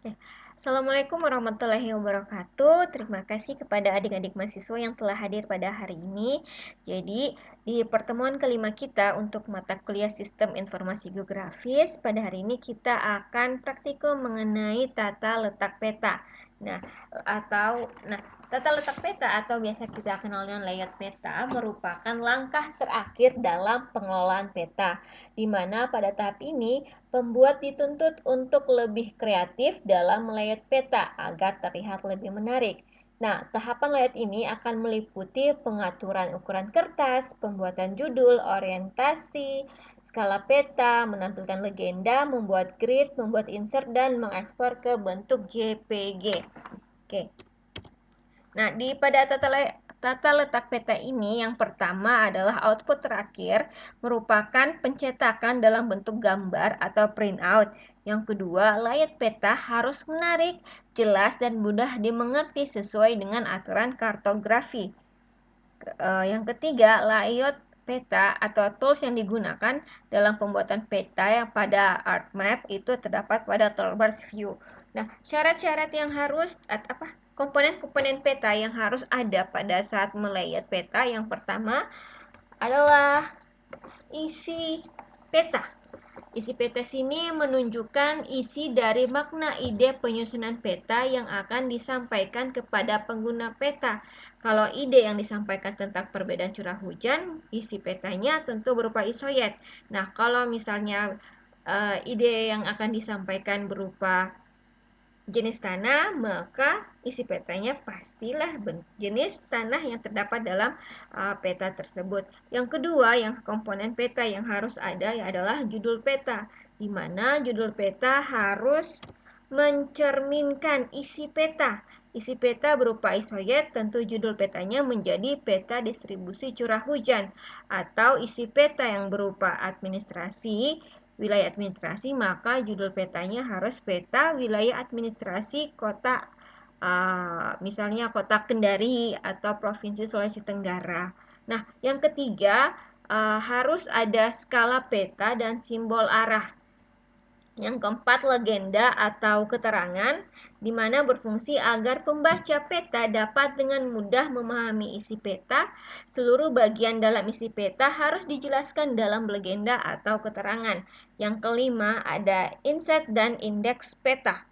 Oke. Assalamualaikum warahmatullahi wabarakatuh. Terima kasih kepada adik-adik mahasiswa yang telah hadir pada hari ini. Jadi, di pertemuan kelima kita untuk mata kuliah Sistem Informasi Geografis, pada hari ini kita akan praktikum mengenai tata letak peta. Nah, tata letak peta atau biasa kita kenal dengan layout peta merupakan langkah terakhir dalam pengelolaan peta, di mana pada tahap ini pembuat dituntut untuk lebih kreatif dalam layout peta agar terlihat lebih menarik. Nah, tahapan layout ini akan meliputi pengaturan ukuran kertas, pembuatan judul, orientasi, skala peta, menampilkan legenda, membuat grid, membuat insert, dan mengekspor ke bentuk JPG. Oke. Nah, pada tata letak peta ini, yang pertama adalah output terakhir, merupakan pencetakan dalam bentuk gambar atau printout. Yang kedua, layout peta harus menarik, jelas, dan mudah dimengerti sesuai dengan aturan kartografi. Yang ketiga, layout peta atau tools yang digunakan dalam pembuatan peta yang pada ArcMap itu terdapat pada toolbars view. Nah, syarat-syarat yang harus komponen-komponen peta yang harus ada pada saat melayout peta, yang pertama adalah isi peta. Isi peta sini menunjukkan isi dari makna ide penyusunan peta yang akan disampaikan kepada pengguna peta. Kalau ide yang disampaikan tentang perbedaan curah hujan, isi petanya tentu berupa isoyet. Nah, kalau misalnya ide yang akan disampaikan berupa jenis tanah, maka isi petanya pastilah jenis tanah yang terdapat dalam peta tersebut. Yang kedua, yang komponen peta yang harus ada adalah judul peta, di mana judul peta harus mencerminkan isi peta. Isi peta berupa isoyet, tentu judul petanya menjadi peta distribusi curah hujan, atau isi peta yang berupa administrasi, wilayah administrasi, maka judul petanya harus peta wilayah administrasi kota, misalnya kota Kendari atau Provinsi Sulawesi Tenggara. Nah, yang ketiga, harus ada skala peta dan simbol arah. Yang keempat, legenda atau keterangan, di mana berfungsi agar pembaca peta dapat dengan mudah memahami isi peta. Seluruh bagian dalam isi peta harus dijelaskan dalam legenda atau keterangan. Yang kelima, ada inset dan indeks peta.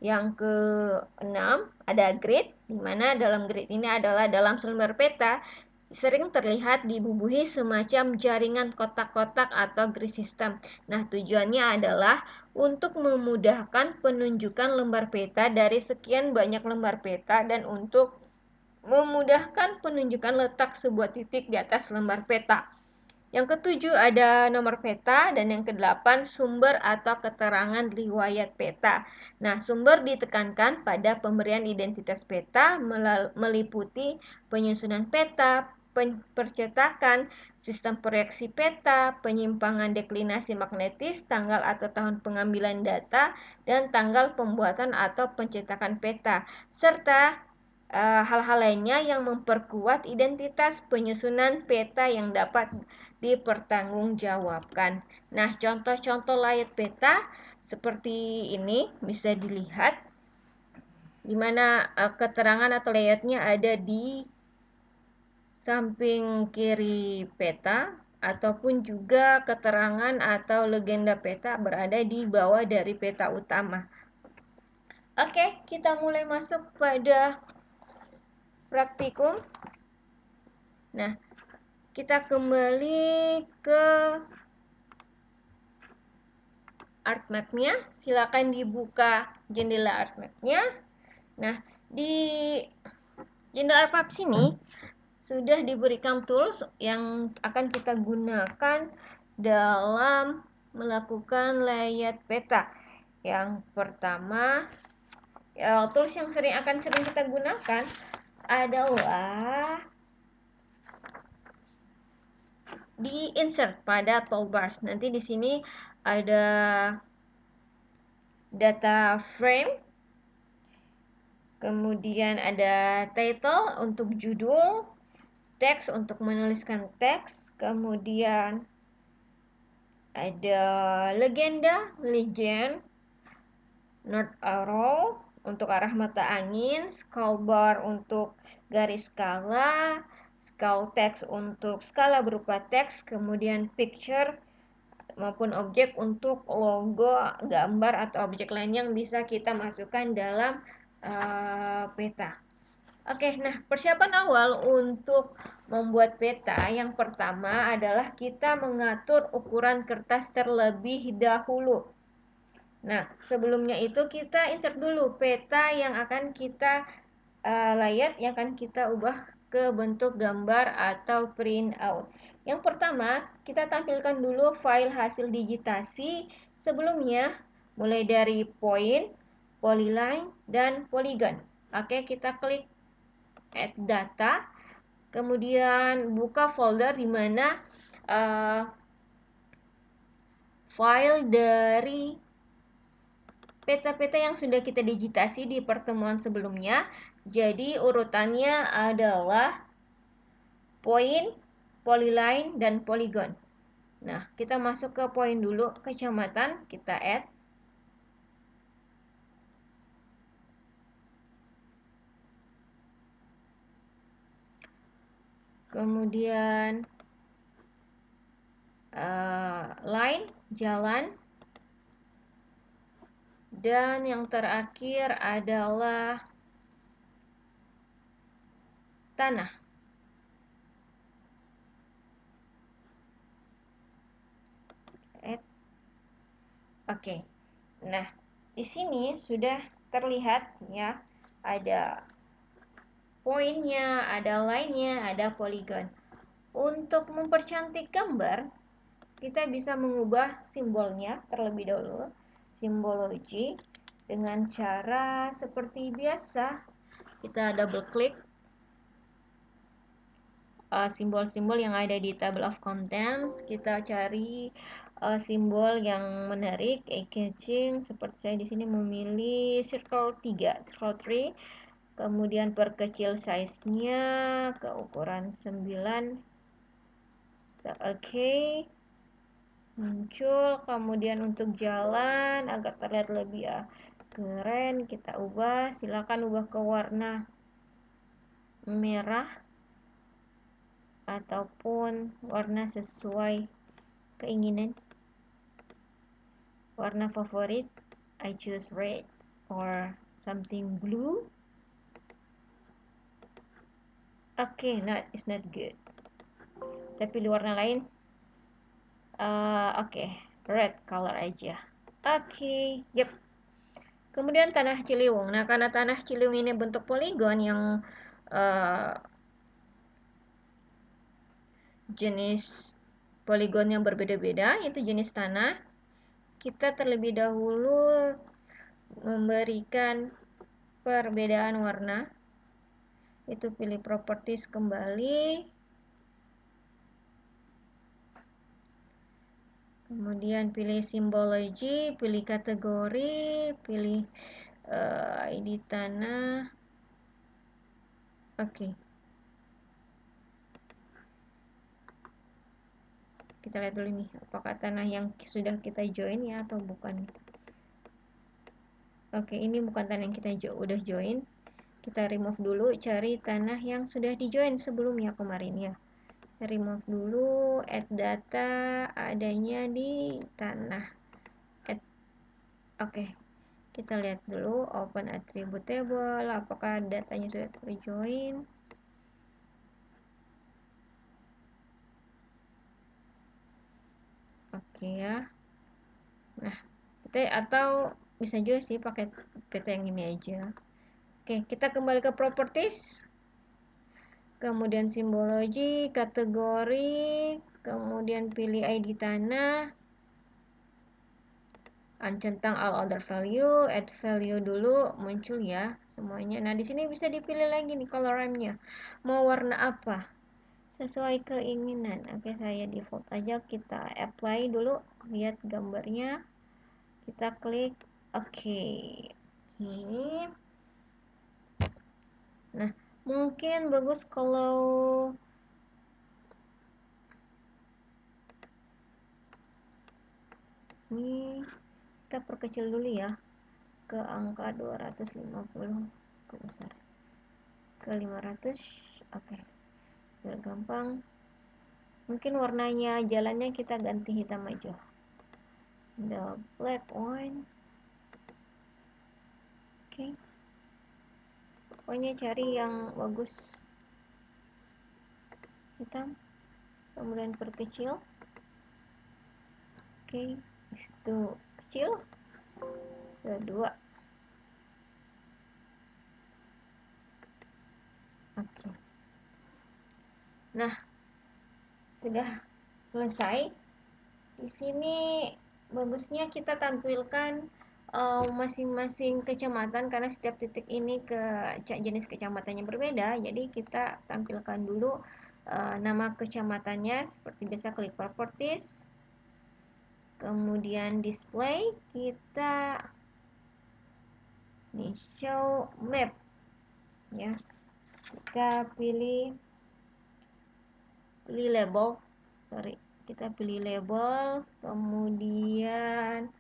Yang keenam, ada grid, di mana dalam grid ini adalah dalam selembar peta sering terlihat dibubuhi semacam jaringan kotak-kotak atau grid system. Nah, tujuannya adalah untuk memudahkan penunjukan lembar peta dari sekian banyak lembar peta dan untuk memudahkan penunjukan letak sebuah titik di atas lembar peta. Yang ketujuh ada nomor peta, dan yang kedelapan sumber atau keterangan riwayat peta. Nah, sumber ditekankan pada pemberian identitas peta meliputi penyusunan peta, percetakan, sistem proyeksi peta, penyimpangan deklinasi magnetis, tanggal atau tahun pengambilan data, dan tanggal pembuatan atau pencetakan peta, serta hal-hal lainnya yang memperkuat identitas penyusunan peta yang dapat dipertanggungjawabkan. Nah, contoh-contoh layout peta seperti ini bisa dilihat, di mana keterangan atau layoutnya ada di samping kiri peta, ataupun juga keterangan atau legenda peta berada di bawah dari peta utama. Oke, kita mulai masuk pada praktikum. Nah, kita kembali ke ArcMap-nya. Silakan dibuka jendela ArcMap-nya. Nah, di jendela ArcMap sini sudah diberikan tools yang akan kita gunakan dalam melakukan layout peta. Yang pertama, tools yang akan sering kita gunakan adalah di insert pada toolbars. Nanti di sini ada data frame, kemudian ada title untuk judul, teks untuk menuliskan teks, kemudian ada legend. north arrow untuk arah mata angin, scale bar untuk garis skala, scale text untuk skala berupa teks, kemudian picture maupun objek untuk logo, gambar atau objek lain yang bisa kita masukkan dalam peta. Oke, nah persiapan awal untuk membuat peta yang pertama adalah kita mengatur ukuran kertas terlebih dahulu. Nah, sebelumnya itu kita insert dulu peta yang akan kita layout, yang akan kita ubah ke bentuk gambar atau print out. Yang pertama, kita tampilkan dulu file hasil digitasi sebelumnya, mulai dari point, polyline, dan polygon. Oke, kita klik add data, kemudian buka folder di mana file dari peta-peta yang sudah kita digitasi di pertemuan sebelumnya. Jadi urutannya adalah point, polyline, dan polygon. Nah, kita masuk ke point dulu, kecamatan, kita add. Kemudian line, jalan. Dan yang terakhir adalah tanah. Add. Oke. Nah, di sini sudah terlihat ya, ada poinnya, ada line-nya, ada polygon. Untuk mempercantik gambar, kita bisa mengubah simbolnya terlebih dahulu, simbology, dengan cara seperti biasa. Kita double klik simbol-simbol yang ada di table of contents. Kita cari simbol yang menarik, eye-catching. Seperti saya di sini memilih circle 3, circle 3. Kemudian perkecil size-nya ke ukuran 9. Oke. Muncul. Kemudian untuk jalan agar terlihat lebih keren, kita ubah. Silakan ubah ke warna merah ataupun warna sesuai keinginan. Warna favorit, I choose red or something blue. Okay, it's not good. Kita pilih warna lain. Oke, red color aja. Oke, yep. Kemudian tanah Ciliwung. Nah, karena tanah Ciliwung ini bentuk poligon yang jenis poligon yang berbeda-beda, yaitu jenis tanah, kita terlebih dahulu memberikan perbedaan warna. Itu pilih properties kembali. Kemudian pilih simbology, pilih kategori, pilih ID tanah. Oke. Kita lihat dulu nih, apakah tanah yang sudah kita join ya atau bukan. Oke, ini bukan tanah yang kita udah join. Kita remove dulu, cari tanah yang sudah di join sebelumnya kemarin ya. Remove dulu, add data, adanya di tanah. Oke, kita lihat dulu, open attribute table, apakah datanya sudah terjoin. Oke ya. Nah, kita atau bisa juga sih pakai peta yang ini aja. Oke, kita kembali ke properties. Kemudian simbology, kategori, kemudian pilih ID tanah, uncentang all other value, add value dulu, muncul ya semuanya. Nah, di sini bisa dipilih lagi nih colornya. Mau warna apa? Sesuai keinginan. Oke, saya default aja, kita apply dulu, lihat gambarnya. Kita klik oke. Nah, mungkin bagus kalau ini kita perkecil dulu ya. ke angka 250 ke besar ke 500. Oke, biar gampang, mungkin warnanya jalannya kita ganti hitam aja, the black one. Oke, pokoknya cari yang bagus, hitam, kemudian perkecil. Oke, itu kecil, kedua. Oke, nah sudah selesai. Di sini bagusnya kita tampilkan masing-masing kecamatan, karena setiap titik ini jenis kecamatannya berbeda. Jadi kita tampilkan dulu nama kecamatannya, seperti biasa klik properties, kemudian display, kita nih show map ya, kita pilih label, kita pilih label, kemudian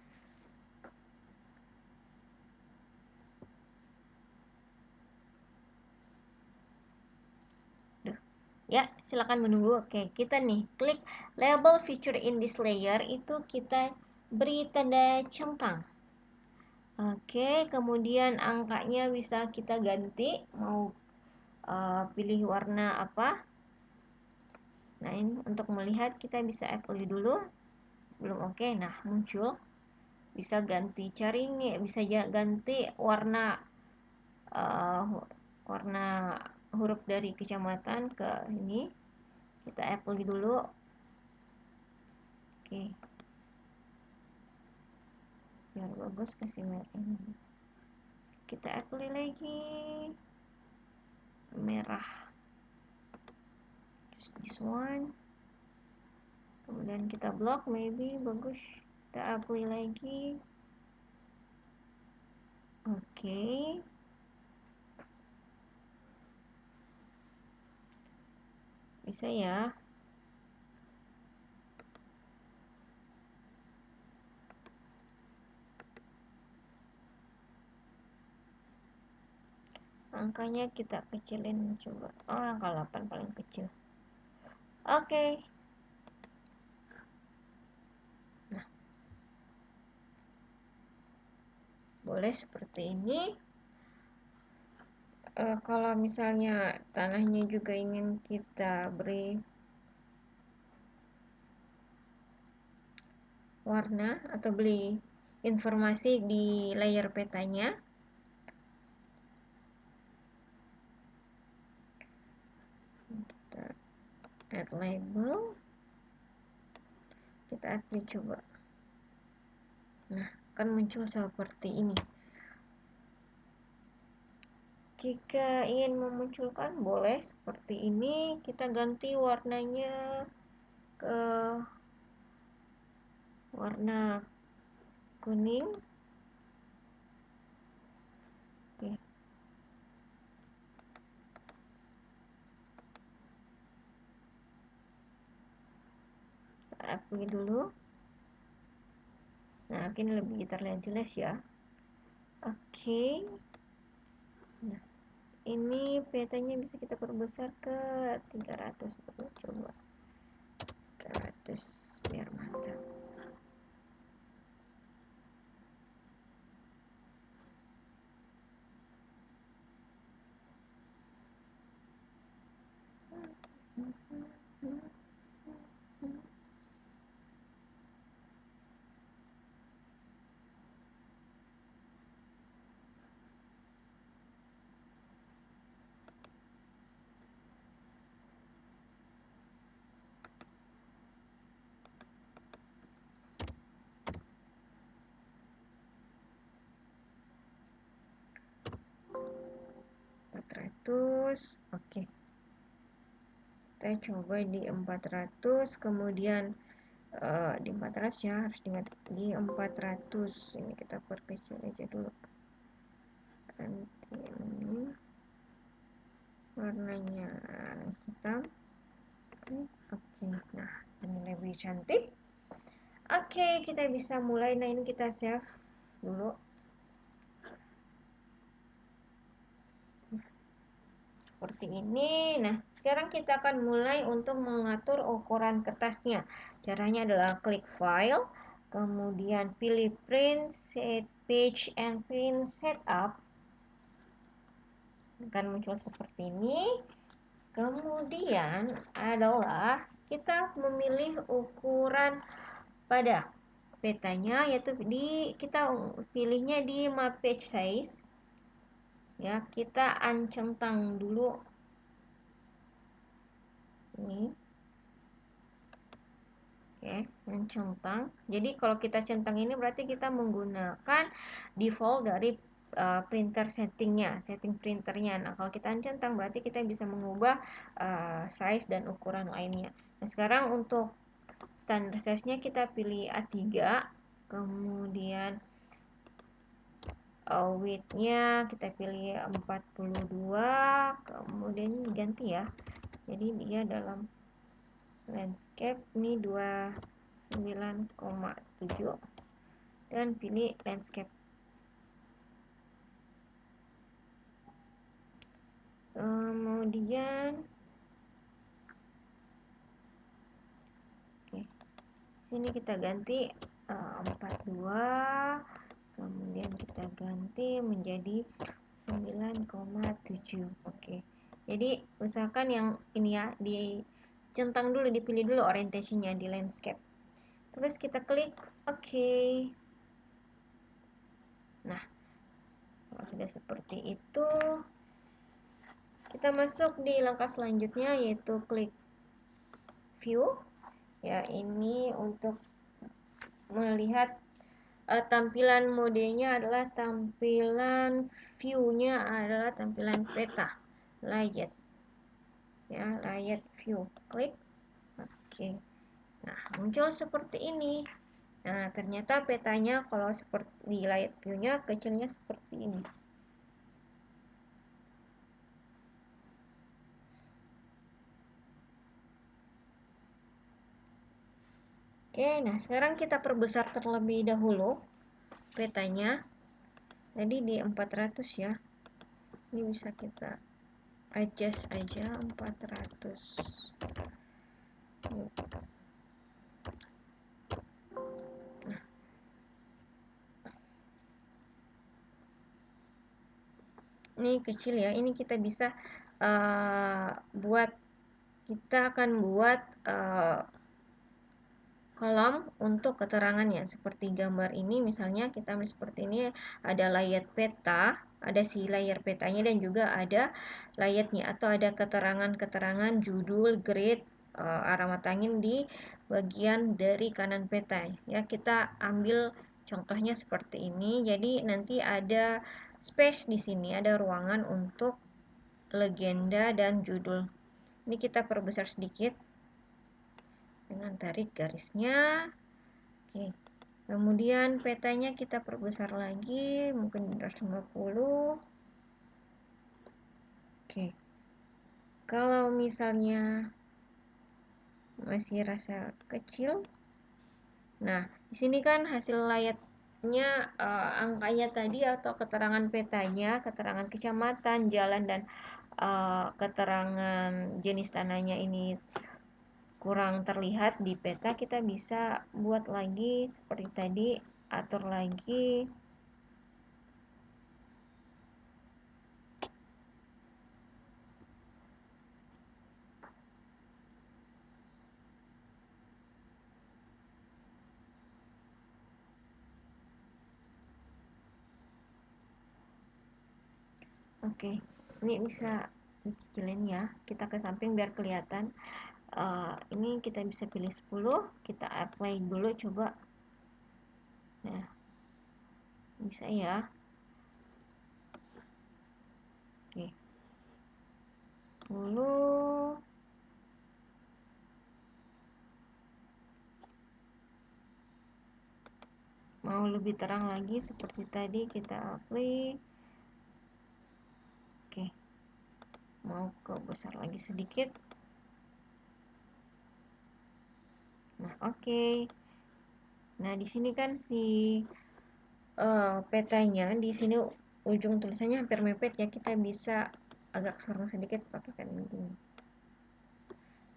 ya, silakan menunggu. Oke, kita nih klik label feature in this layer, itu kita beri tanda centang. Oke, kemudian angkanya bisa kita ganti, mau pilih warna apa. Nah, ini untuk melihat kita bisa apply dulu sebelum oke. Nah, muncul, bisa ganti, cari nih, bisa ganti warna warna huruf dari kecamatan ke ini. Kita apply dulu. Oke, biar bagus, kasih merah ini. Kita apply lagi merah, just this one, kemudian kita block, maybe bagus, kita apply lagi. Oke, bisa ya. Angkanya kita kecilin, coba. Oh, angka 8 paling kecil. Oke. Nah, boleh seperti ini. Kalau misalnya tanahnya juga ingin kita beri warna atau beli informasi di layer petanya, kita add label, kita apply coba. Nah, kan muncul seperti ini. Jika ingin memunculkan, boleh seperti ini, kita ganti warnanya ke warna kuning. Oke. Kita apply dulu. Nah, ini lebih terlihat jelas ya. Oke. Nah, ini petanya bisa kita perbesar ke 300 dulu, coba 300 biar mantap. Oke, kita coba di 400, kemudian di 400 ya, harus diingat di 400. Ini kita perkecil aja dulu. Nanti ini warnanya hitam. Oke, nah ini lebih cantik. Oke, kita bisa mulai. Nah, ini kita save dulu. ini. Nah, sekarang kita akan mulai untuk mengatur ukuran kertasnya. Caranya adalah klik file, kemudian pilih print, set page, and print setup. Akan muncul seperti ini. Kemudian adalah kita memilih ukuran pada petanya, yaitu kita pilihnya di map page size. Ya, kita uncentang dulu ini. Oke, mencentang. Jadi kalau kita centang ini berarti kita menggunakan default dari printer settingnya, setting printernya. Nah, kalau kita centang berarti kita bisa mengubah size dan ukuran lainnya. Nah, sekarang untuk standar size-nya kita pilih A3, kemudian width-nya kita pilih 42, kemudian ganti ya. Jadi dia dalam landscape ini 29,7 dan pilih landscape. Kemudian sini kita ganti 42, kemudian kita ganti menjadi 9,7. Oke. Jadi usahakan yang ini ya, dicentang dulu, dipilih dulu orientasinya di landscape. Terus kita klik oke. Nah, kalau sudah seperti itu, kita masuk di langkah selanjutnya yaitu klik view. Ya, ini untuk melihat tampilan modenya adalah tampilan view-nya adalah tampilan peta layout. Ya, layout view. Klik. Oke. Nah, muncul seperti ini. Nah, ternyata petanya kalau seperti di layout view-nya kecilnya seperti ini. Oke, nah sekarang kita perbesar terlebih dahulu petanya. Jadi di 400 ya. Ini bisa kita adjust aja 400. Ini kecil ya. Ini kita bisa kita akan buat kolom untuk keterangannya seperti gambar ini. Misalnya kita ambil seperti ini, ada layout peta, ada si layar petanya dan juga ada layoutnya atau ada keterangan-keterangan judul, grade, arah mata angin di bagian dari kanan peta ya. Kita ambil contohnya seperti ini. Jadi nanti ada space di sini, ada ruangan untuk legenda dan judul. Ini kita perbesar sedikit dengan tarik garisnya. Oke. Kemudian petanya kita perbesar lagi, mungkin 250. Oke. Kalau misalnya masih rasa kecil, nah di sini kan hasil layarnya angkanya tadi atau keterangan petanya, keterangan kecamatan, jalan dan keterangan jenis tanahnya ini kurang terlihat di peta. Kita bisa buat lagi seperti tadi, atur lagi. Oke, ini bisa dikecilin ya, kita ke samping biar kelihatan. Ini kita bisa pilih 10, kita apply dulu coba. Nah, bisa ya. Oke, 10. Mau lebih terang lagi seperti tadi, kita apply. Oke, mau ke besar lagi sedikit. Nah, oke. Nah, di sini kan si petanya di sini ujung tulisannya hampir mepet ya, kita bisa agak sorong sedikit pakai kan gini.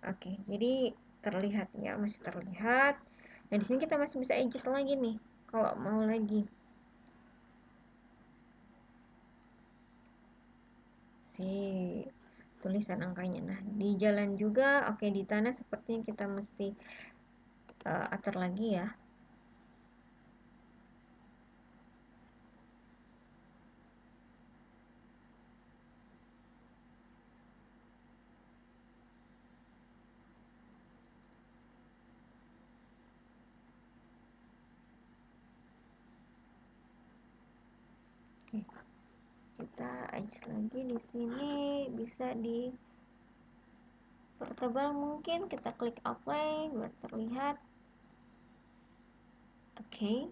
Oke, jadi terlihat ya, masih terlihat. Nah, di sini kita masih bisa adjust lagi nih kalau mau lagi. Si tulisan angkanya. Nah, di jalan juga, oke, di tanah sepertinya kita mesti atur lagi ya. Oke, kita adjust lagi di sini, bisa di pertebal mungkin, kita klik apply biar terlihat. Oke.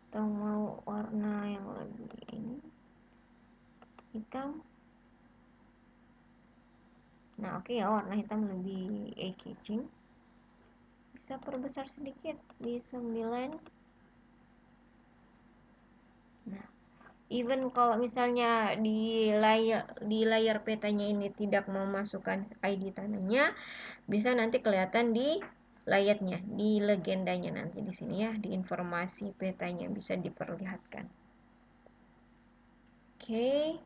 Atau mau warna yang lebih ini, hitam. Nah, oke ya, warna hitam lebih eye-catching. Bisa perbesar sedikit di 9. Nah, even kalau misalnya di layar petanya ini tidak memasukkan ID tanahnya, bisa nanti kelihatan di layarnya, di legendanya nanti di sini ya, di informasi petanya bisa diperlihatkan. Oke.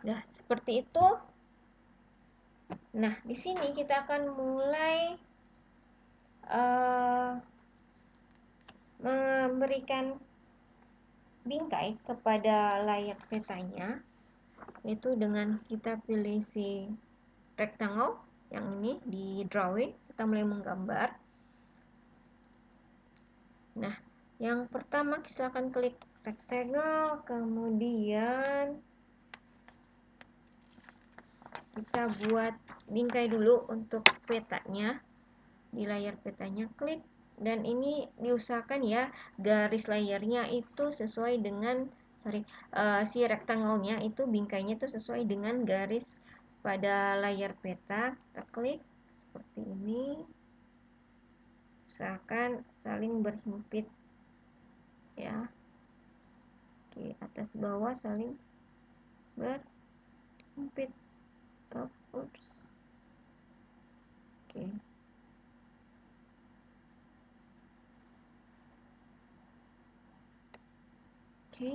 Nah, seperti itu. Nah, di sini kita akan mulai memberikan bingkai kepada layar petanya, yaitu dengan kita pilih si rectangle yang ini di drawing, kita mulai menggambar. Nah, yang pertama kita akan klik rectangle, kemudian kita buat bingkai dulu untuk petanya. Di layar petanya klik, dan ini diusahakan ya garis layarnya itu sesuai dengan si rektangelnya itu bingkainya itu sesuai dengan garis pada layar peta. Kita klik seperti ini, usahakan saling berhimpit ya. Oke, atas bawah saling berhimpit. Oops. Oke. Oke.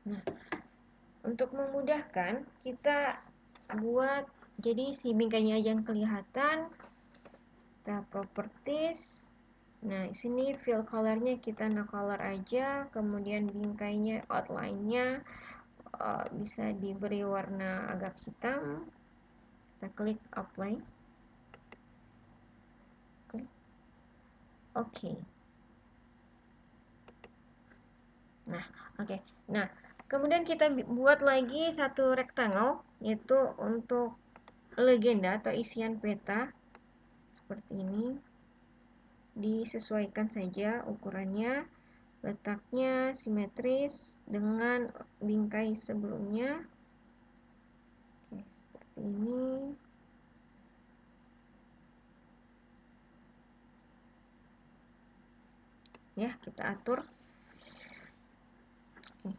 Nah, untuk memudahkan kita buat jadi si bingkainya aja yang kelihatan. Kita properties. Nah, di sini fill colornya kita no color aja, kemudian bingkainya outline-nya bisa diberi warna agak hitam. Kita klik apply. Klik. Oke. Nah, oke. Nah, kemudian kita buat lagi satu rectangle, yaitu untuk legenda atau isian peta seperti ini. Disesuaikan saja ukurannya, letaknya simetris dengan bingkai sebelumnya. Oke, seperti ini. Ya, kita atur. Oke.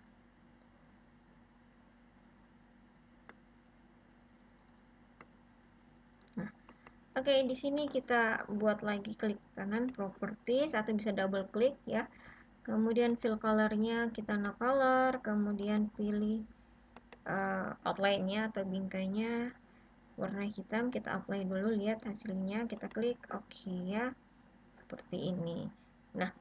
Nah, oke, di sini kita buat lagi klik kanan properties atau bisa double klik ya. Kemudian fill colornya kita no color, kemudian pilih outline-nya atau bingkainya warna hitam, kita apply dulu, lihat hasilnya, kita klik oke ya, seperti ini. Nah,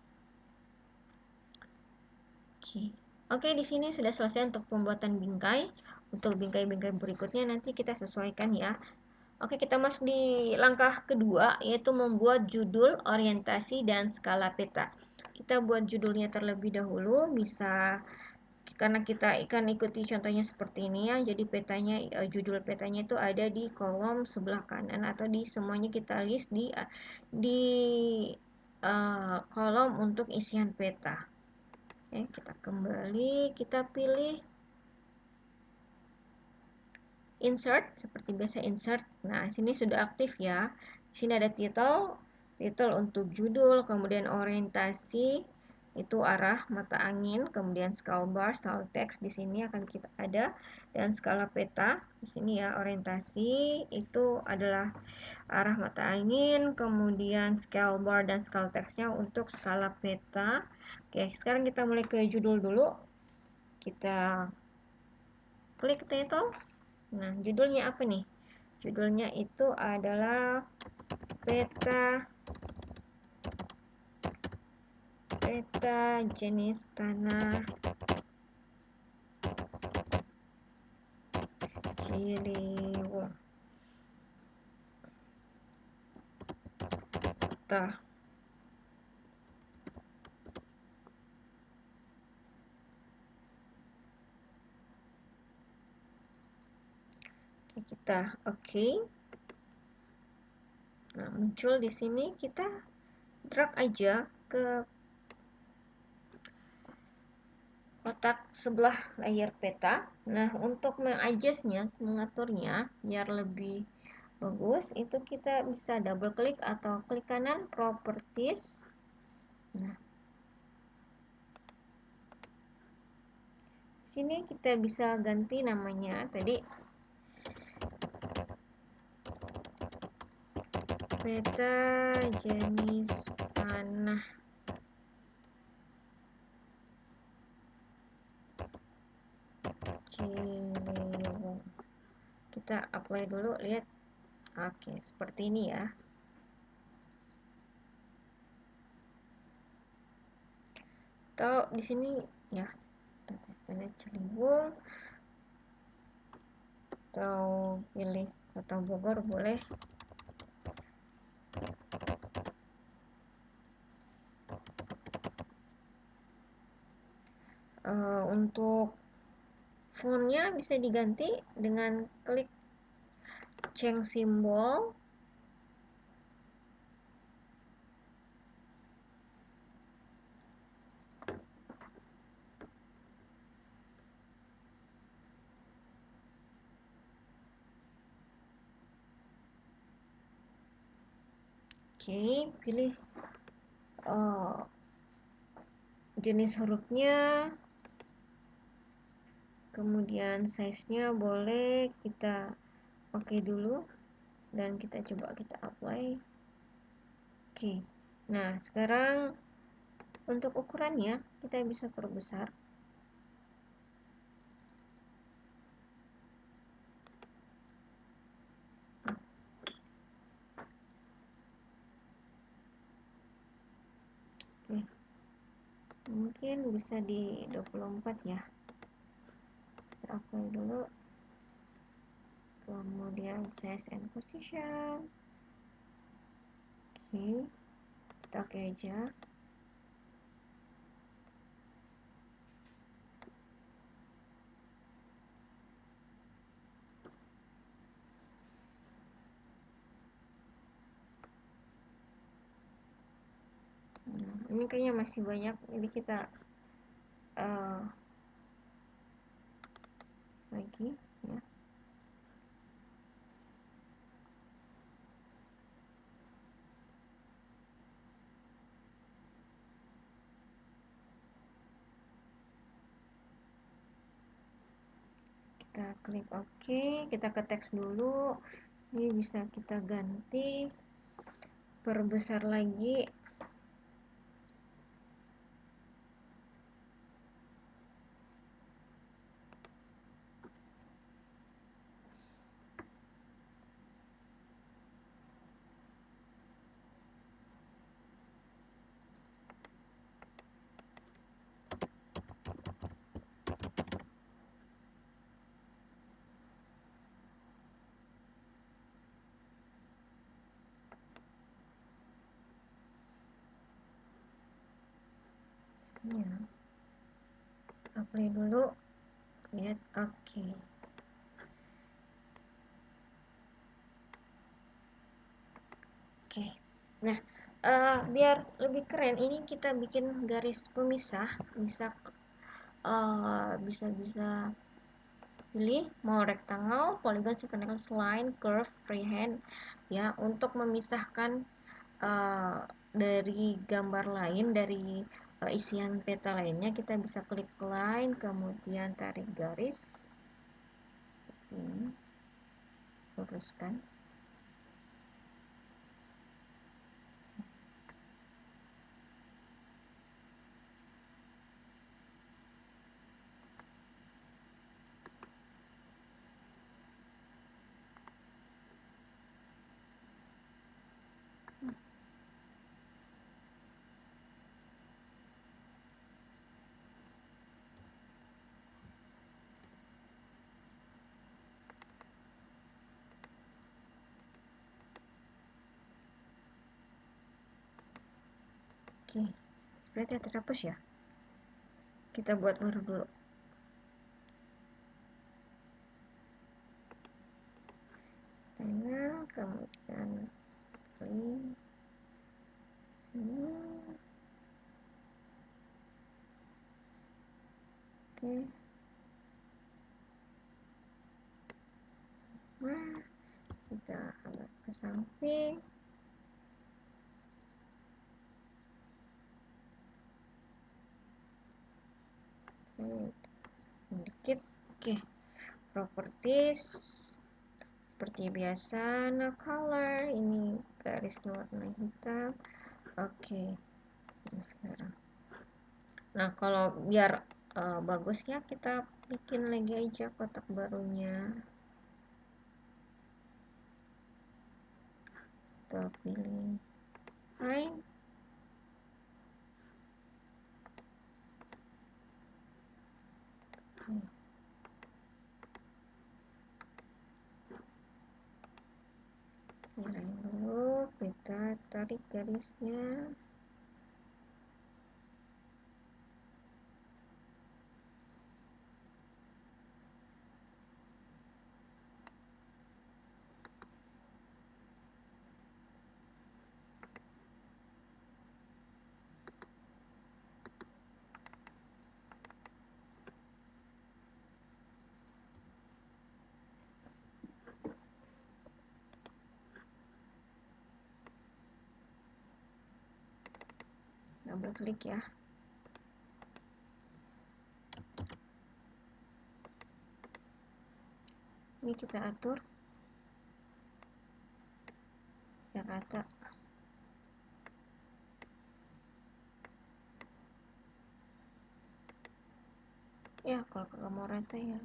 oke, di sini sudah selesai untuk pembuatan bingkai. Untuk bingkai-bingkai berikutnya nanti kita sesuaikan ya. Oke, kita masuk di langkah kedua, yaitu membuat judul, orientasi, dan skala peta. Kita buat judulnya terlebih dahulu, bisa karena kita akan ikuti contohnya seperti ini ya, jadi petanya, judul petanya itu ada di kolom sebelah kanan atau di semuanya kita list di kolom untuk isian peta. Oke, kita kembali, kita pilih insert seperti biasa insert. Nah, sini sudah aktif ya. Di sini ada title untuk judul, kemudian orientasi itu arah mata angin, kemudian scale bar, style text di sini akan kita ada, dan skala peta di sini ya. Orientasi itu adalah arah mata angin, kemudian scale bar dan scale textnya untuk skala peta. Oke, sekarang kita mulai ke judul dulu. Kita klik title. Nah, judulnya apa nih? Judulnya itu adalah peta jenis tanah Ciliwung. Oke, kita oke. Nah, muncul di sini, kita drag aja ke kotak sebelah layar peta. Nah, untuk mengadjustnya, mengaturnya biar lebih bagus, itu kita bisa double klik atau klik kanan properties. Nah, sini kita bisa ganti namanya tadi peta jenis tanah Ciliwung. Kita apply dulu, lihat. Oke, seperti ini ya. Atau di sini ya, tanah Ciliwung, atau pilih Kota Bogor boleh. Untuk fontnya bisa diganti dengan klik change simbol. Oke, pilih jenis hurufnya, kemudian size-nya boleh kita oke dulu, dan kita coba kita apply. Oke, nah sekarang untuk ukurannya kita bisa perbesar. Oke, mungkin bisa di 24 ya. Kita apply dulu, kemudian size and position. Oke, kita oke aja. Nah, ini kayaknya masih banyak, jadi kita lagi ya. Kita klik OK, kita ke teks dulu. Ini bisa kita ganti, perbesar lagi. Ya. play dulu. Lihat, oke. Oke. Nah, biar lebih keren, ini kita bikin garis pemisah. Bisa pilih mau rectangle, polygon, circle, line, curve, freehand, ya, untuk memisahkan dari gambar lain, dari isian peta lainnya. Kita bisa klik line, kemudian tarik garis ini, luruskan. Oke, seperti terhapus ya. Kita buat baru dulu. Tengah, kemudian klik sini. Oke. Nah, kita agak ke samping. Dikit. Oke, properties seperti biasa, no color, ini garis warna hitam. Oke, sekarang, nah kalau biar bagusnya, kita bikin lagi aja kotak barunya. Kita pilih line. Nyalain dulu, kita tarik garisnya. Double klik ya. Ini kita atur ya rata. Ya, kalau nggak mau rata ya.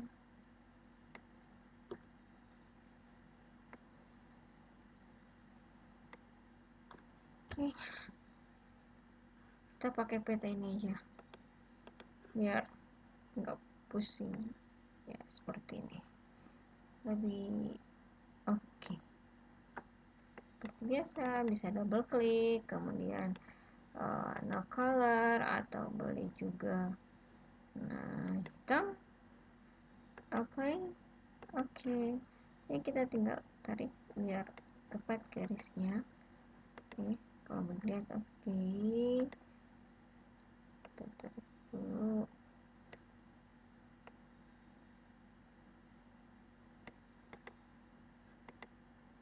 Oke, kita pakai peta ini aja biar nggak pusing. Ya, seperti ini lebih oke. Seperti biasa, bisa double klik, kemudian no color, atau boleh juga hitam. Oke. Ini kita tinggal tarik biar tepat garisnya. Oke, kalau melihat, oke, kita tarik dulu.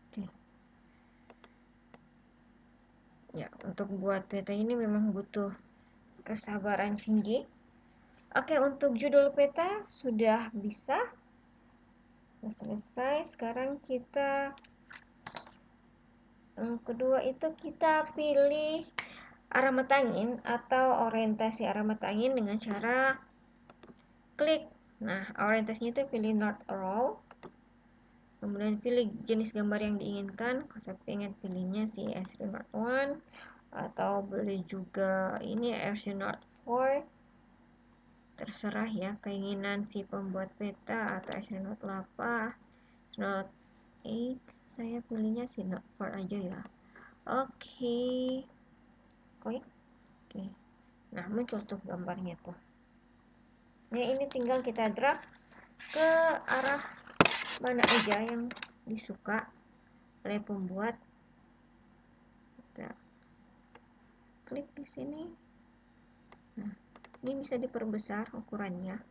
Oke. Ya, untuk buat peta ini memang butuh kesabaran tinggi. Oke, untuk judul peta sudah bisa. Sudah selesai. Sekarang kita yang kedua itu kita pilih arah mata angin atau orientasi arah mata angin dengan cara klik. Nah, orientasinya itu pilih north arrow. Kemudian pilih jenis gambar yang diinginkan. Kalau saya pengen pilihnya si S3 Note 1, atau boleh juga ini RC Note 4. Terserah ya keinginan si pembuat peta, atau S3 Note 8, Note 8. Saya pilihnya si Note 4 aja ya. Oke. Oke. Nah, muncul tuh gambarnya tuh. Nah, ini tinggal kita drag ke arah mana aja yang disuka oleh pembuat. Kita klik di sini. Nah, ini bisa diperbesar ukurannya.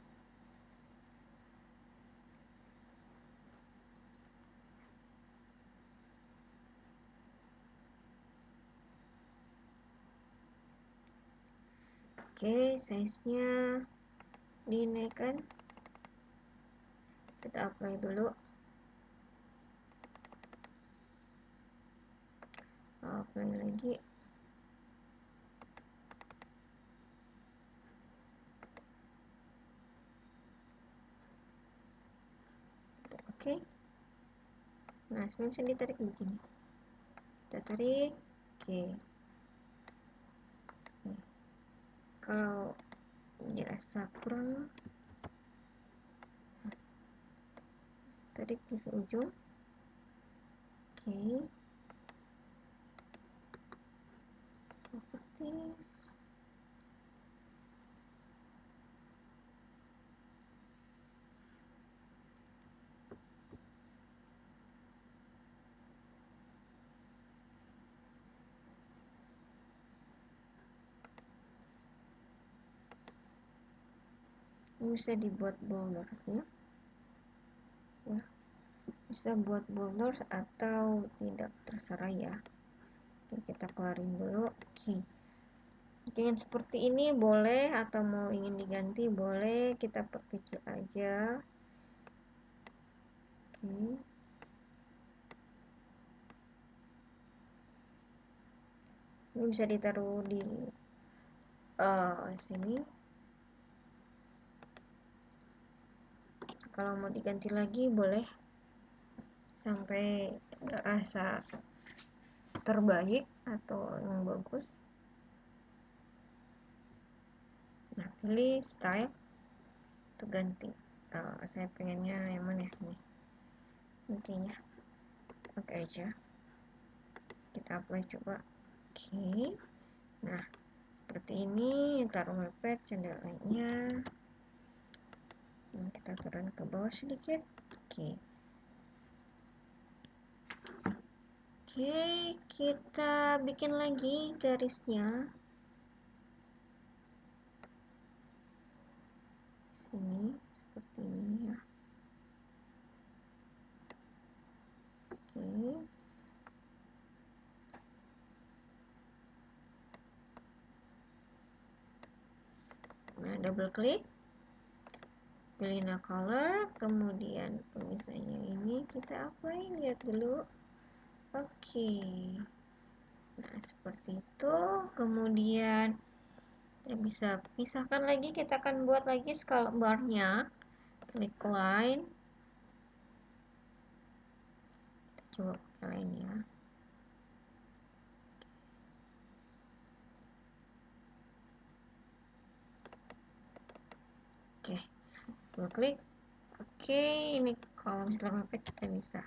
Oke, size-nya dinaikkan. Kita apply dulu. Apply lagi. Oke. Nah, sebenarnya bisa ditarik begini. Kita tarik. Oke. Nih. Kalau dirasa kurang, tarik di ujung. Oke. Properties. Ini bisa dibuat bolder ya. Ya. Bisa buat bolder atau tidak, terserah ya. Oke, kita keluarin dulu. Oke. Ingin seperti ini boleh, atau mau ingin diganti boleh, kita perkecil aja. Oke. Ini bisa ditaruh di sini. Kalau mau diganti lagi boleh sampai rasa terbaik atau yang bagus. Nah, pilih style untuk ganti. Saya pengennya yang mana nih? Intinya oke aja. Kita apply coba. Oke. Nah, seperti ini. Taruh mepet jendelanya. Ini kita turun ke bawah sedikit. Oke. Oke, kita bikin lagi garisnya. Sini seperti ini ya. Oke. Nah, double klik. Pilih no color, kemudian pemisahnya ini kita apply, lihat dulu. Oke. Nah, seperti itu. Kemudian kita bisa pisahkan lagi, kita akan buat lagi scale bar-nya. Klik line. Kita coba pakai line ya. Oke. Double klik. Oke, ini kalau misalnya mepet kita bisa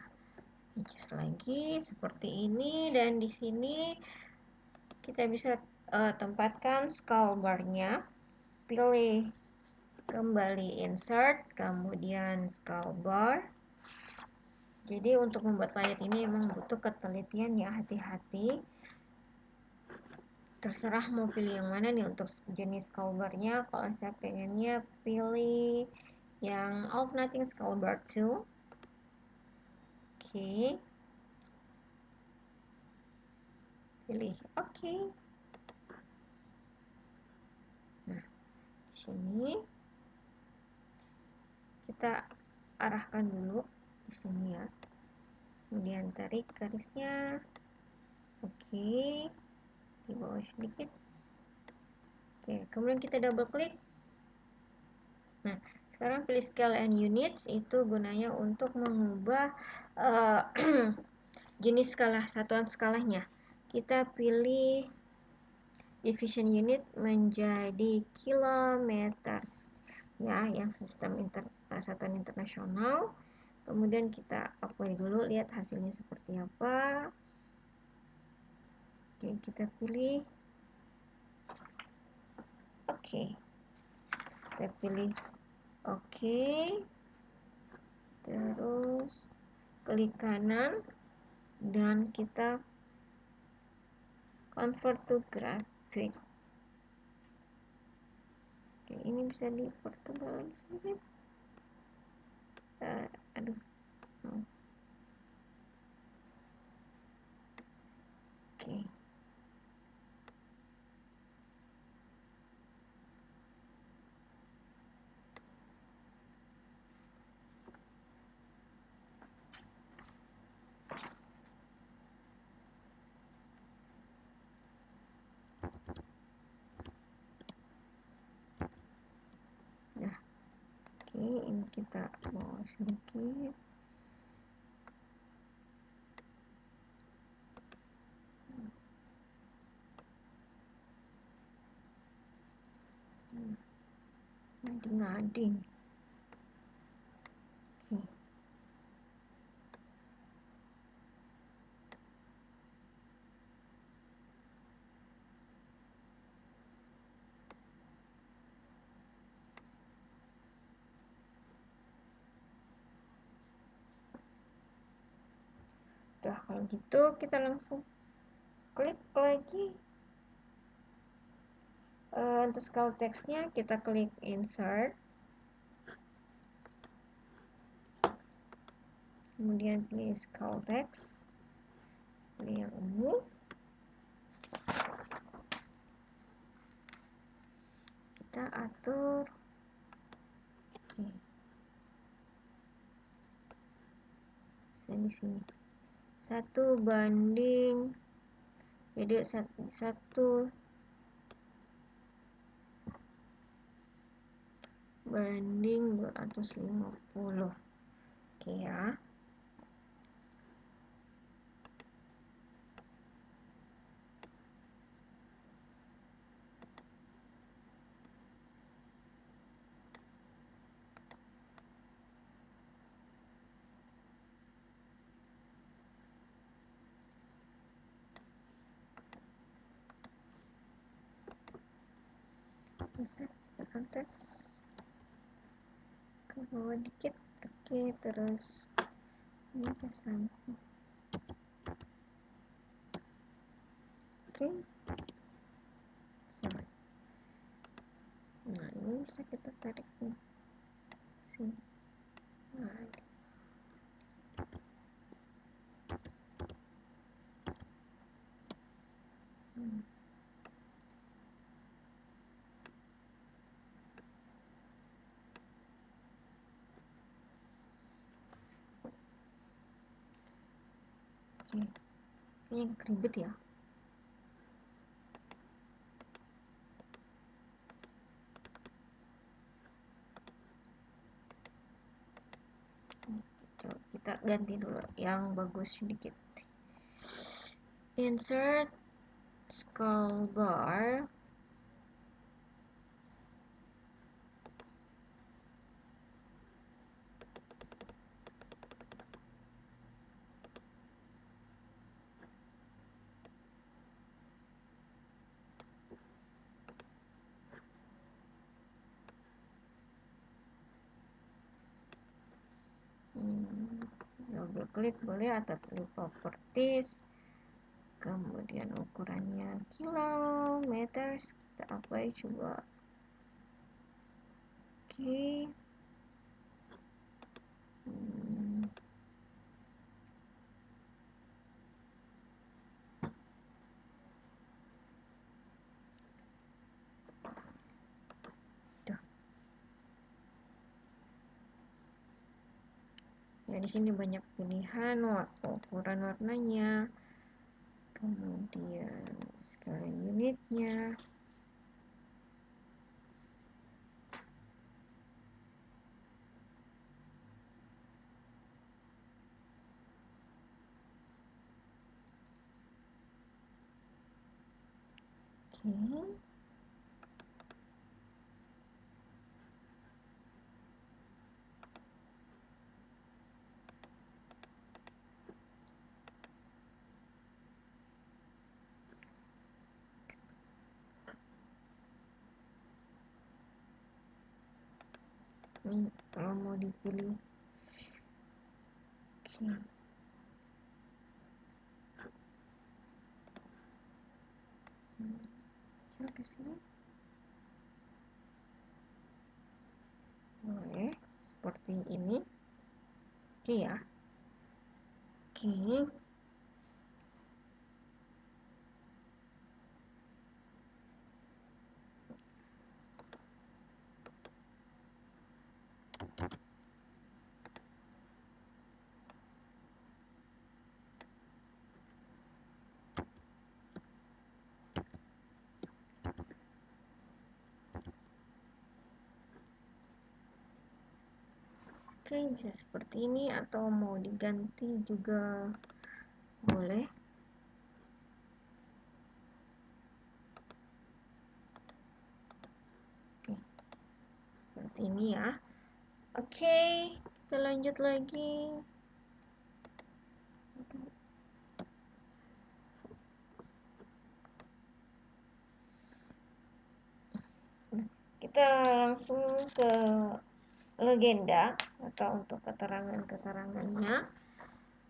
adjust lagi seperti ini, dan di sini kita bisa tempatkan scroll bar-nya. Pilih kembali insert, kemudian scroll bar. Jadi untuk membuat layar ini memang butuh ketelitian ya, hati-hati. Terserah mau pilih yang mana nih untuk jenis scroll bar-nya. Kalau saya pengennya pilih yang alternating scroll bar 2. Oke. Pilih oke. Nah, di sini kita arahkan dulu di sini ya. Kemudian tarik garisnya. Oke. Di bawah sedikit. Oke, kemudian kita double klik. Nah, sekarang pilih scale and units, itu gunanya untuk mengubah jenis skala, satuan skalanya. Kita pilih division unit menjadi kilometer ya, yang sistem satuan internasional. Kemudian kita apply dulu, lihat hasilnya seperti apa. Oke, kita pilih oke. Kita pilih Oke, terus klik kanan dan kita convert to graphic. Oke, ini bisa dipertebal lagi sedikit. Aduh. Oke. Nah, oke, ini kita bawa sedikit. Ngading-ngading. Oke. Udah, kalau gitu kita langsung klik lagi. Untuk scale teksnya kita klik insert, kemudian pilih scale text, pilih yang ungu, kita atur. Oke, bisa di sini 1 banding, jadi 1:250. Oke ya. Bisa kita atas ke bawah dikit. Oke, terus ini pasang. Oke. Nah, ini bisa kita tarik nih sini. Nah, oke, kayaknya ribet ya. Kita ganti dulu yang bagus sedikit. Insert scroll bar. Double klik boleh atau pilih properties, kemudian ukurannya kilometer, kita apply coba. Oke. Ya, di sini banyak pilihan ukuran warnanya, kemudian skala unitnya. Oke. ini kalau mau dipilih. Oke. Coba ke sini. Boleh seperti ini. Oke ya. Oke. Oke, bisa seperti ini atau mau diganti juga boleh. Oke, seperti ini ya. Oke, kita lanjut lagi. Kita langsung ke legenda atau untuk keterangan-keterangannya.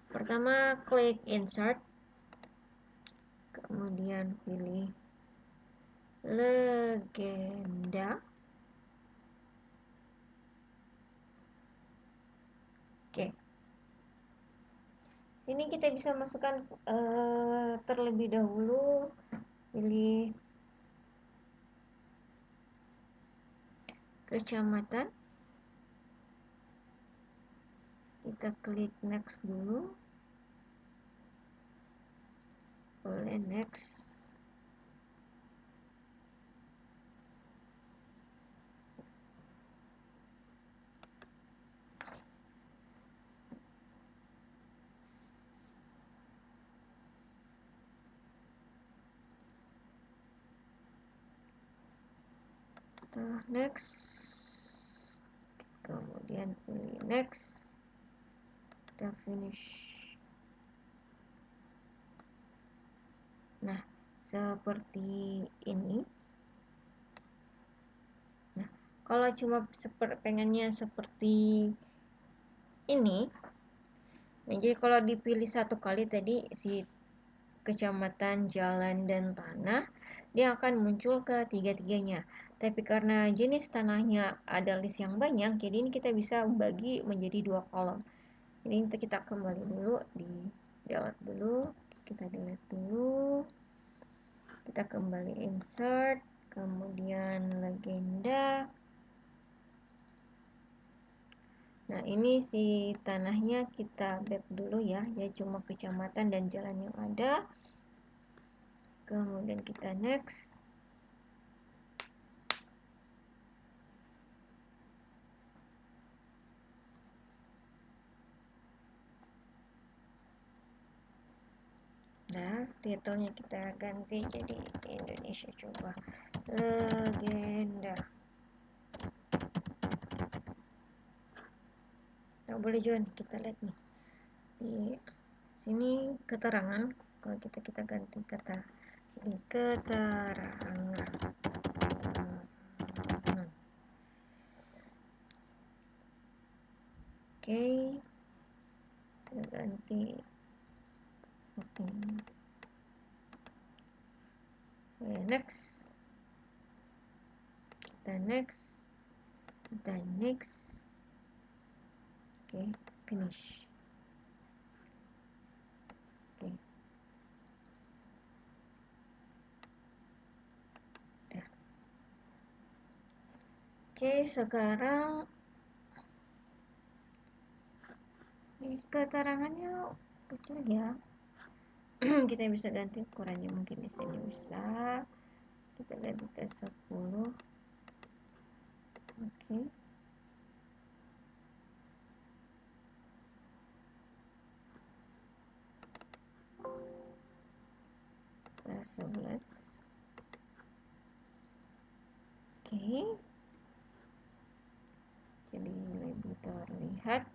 Pertama, klik insert, kemudian pilih legenda. Oke, sini kita bisa masukkan terlebih dahulu, pilih kecamatan, kita klik next dulu, boleh next. Kita next, kemudian pilih next, kita finish. Nah, seperti ini. Nah, kalau cuma pengennya seperti ini, nah jadi kalau dipilih satu kali tadi si kecamatan, jalan, dan tanah, dia akan muncul ke tiga-tiganya. Tapi karena jenis tanahnya ada list yang banyak, jadi ini kita bisa bagi menjadi dua kolom. Ini kita kembali dulu, di delete dulu, kita delete dulu, kita kembali insert, kemudian legenda. Nah, ini si tanahnya kita back dulu ya, cuma kecamatan dan jalan yang ada. Kemudian kita next. Nah, titelnya kita ganti jadi Indonesia, coba legenda. Nah, boleh juga nih, kita lihat nih di sini keterangan. Kalau kita ganti kata ini keterangan. Oke, kita ganti. Oke. Next, kita next, kita next. Oke, finish. Oke, udah. Oke, sekarang keterangannya kecil ya. Kita bisa ganti ukurannya, mungkin di sini bisa kita ganti ke 10. Oke, ke 11. Oke, jadi lebih terlihat.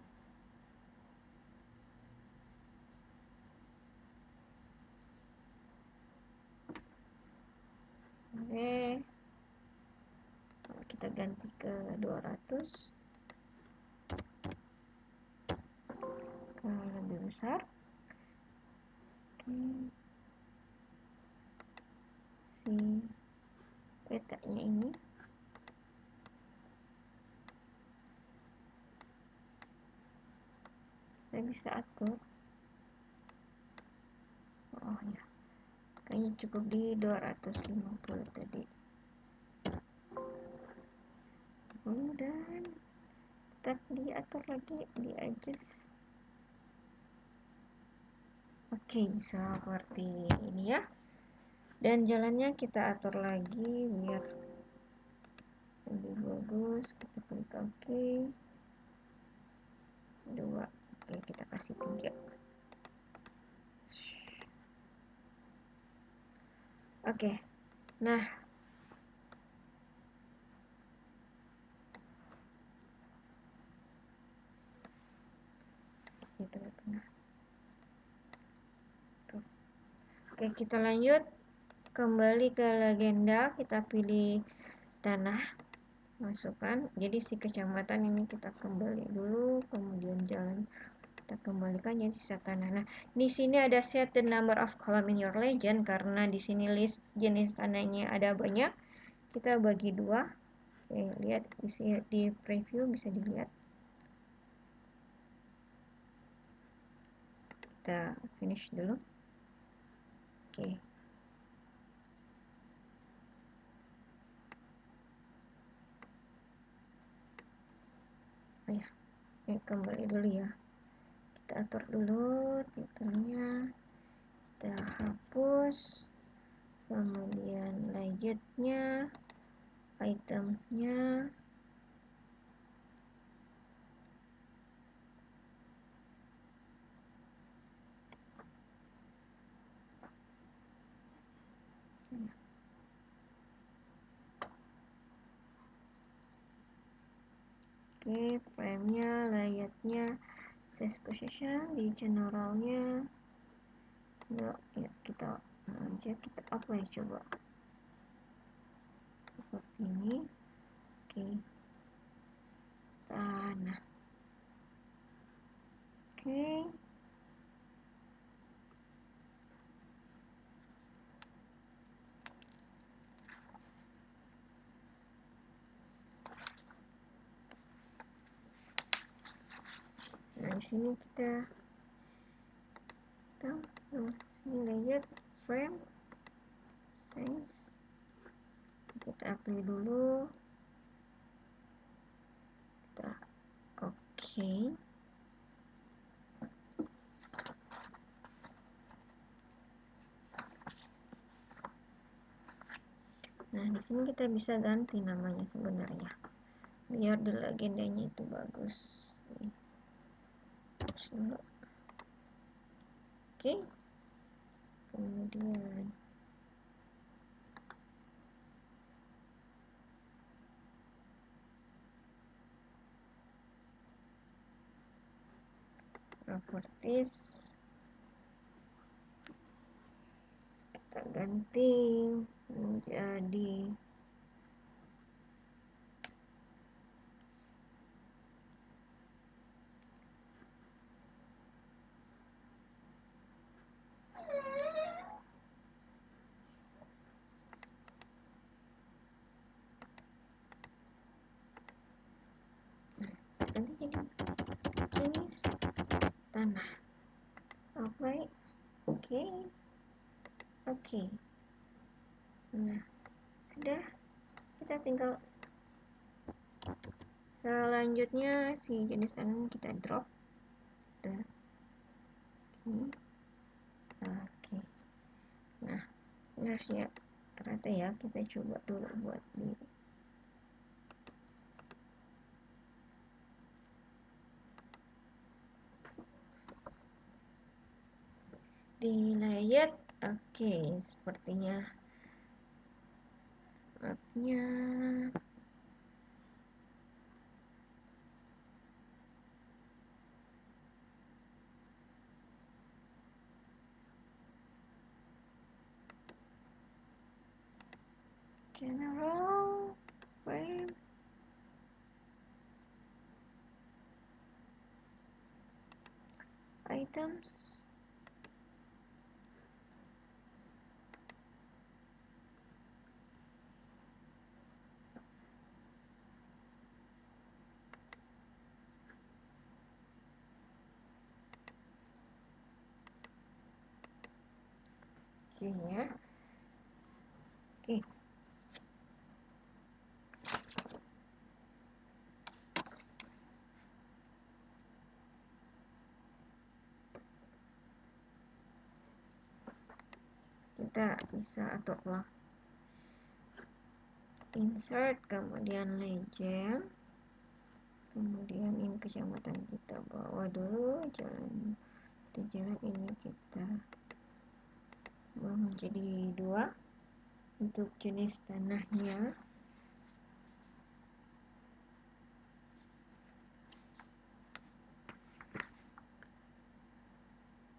Oke, kita ganti ke 200. besar. Oke, si petanya ini saya bisa atur. Oh ya, kayaknya cukup di 250 tadi. Dan tetap diatur lagi, di adjust. Oke, seperti ini ya. Dan jalannya kita atur lagi biar lebih bagus. Kita klik OK. 2. Oke, kita kasih 3. Oke. Nah, itu benar. Tuh. Oke, kita lanjut. Kembali ke legenda, kita pilih tanah, masukkan. Jadi si kecamatan ini kita kembali dulu, kemudian jalan kita kembalikan jadi sisa tanah. Nah, di sini ada set the number of column in your legend karena di sini list jenis tanahnya ada banyak. Kita bagi 2. Oke, lihat di preview bisa dilihat. Kita finish dulu. Oke. Oh ya, ini kembali dulu ya. Kita atur dulu titelnya. Kita hapus. Kemudian layoutnya, itemsnya. Oke, frame-nya, layoutnya, size position di generalnya. Ya, kita aja kita apply coba seperti ini. Oke, tanah. Oke, nah di sini kita sini layout, frame, size. Kita apply dulu. Kita oke. Nah, di sini kita bisa ganti namanya sebenarnya. Biar di legendanya itu bagus. Oke. Kemudian properties kita ganti menjadi jenis tanah. Apply. Oke. Oke. Nah, sudah. Kita tinggal selanjutnya si jenis tanah kita drop. Udah. Oke. Nah, ini harusnya rata ya. Kita coba dulu buat di layout. Oke, sepertinya mapnya general frame items. Oke ya. Oke. Kita bisa atau insert, kemudian legend, kemudian ini kecamatan kita bawa dulu, jalan ini kita menjadi 2 untuk jenis tanahnya.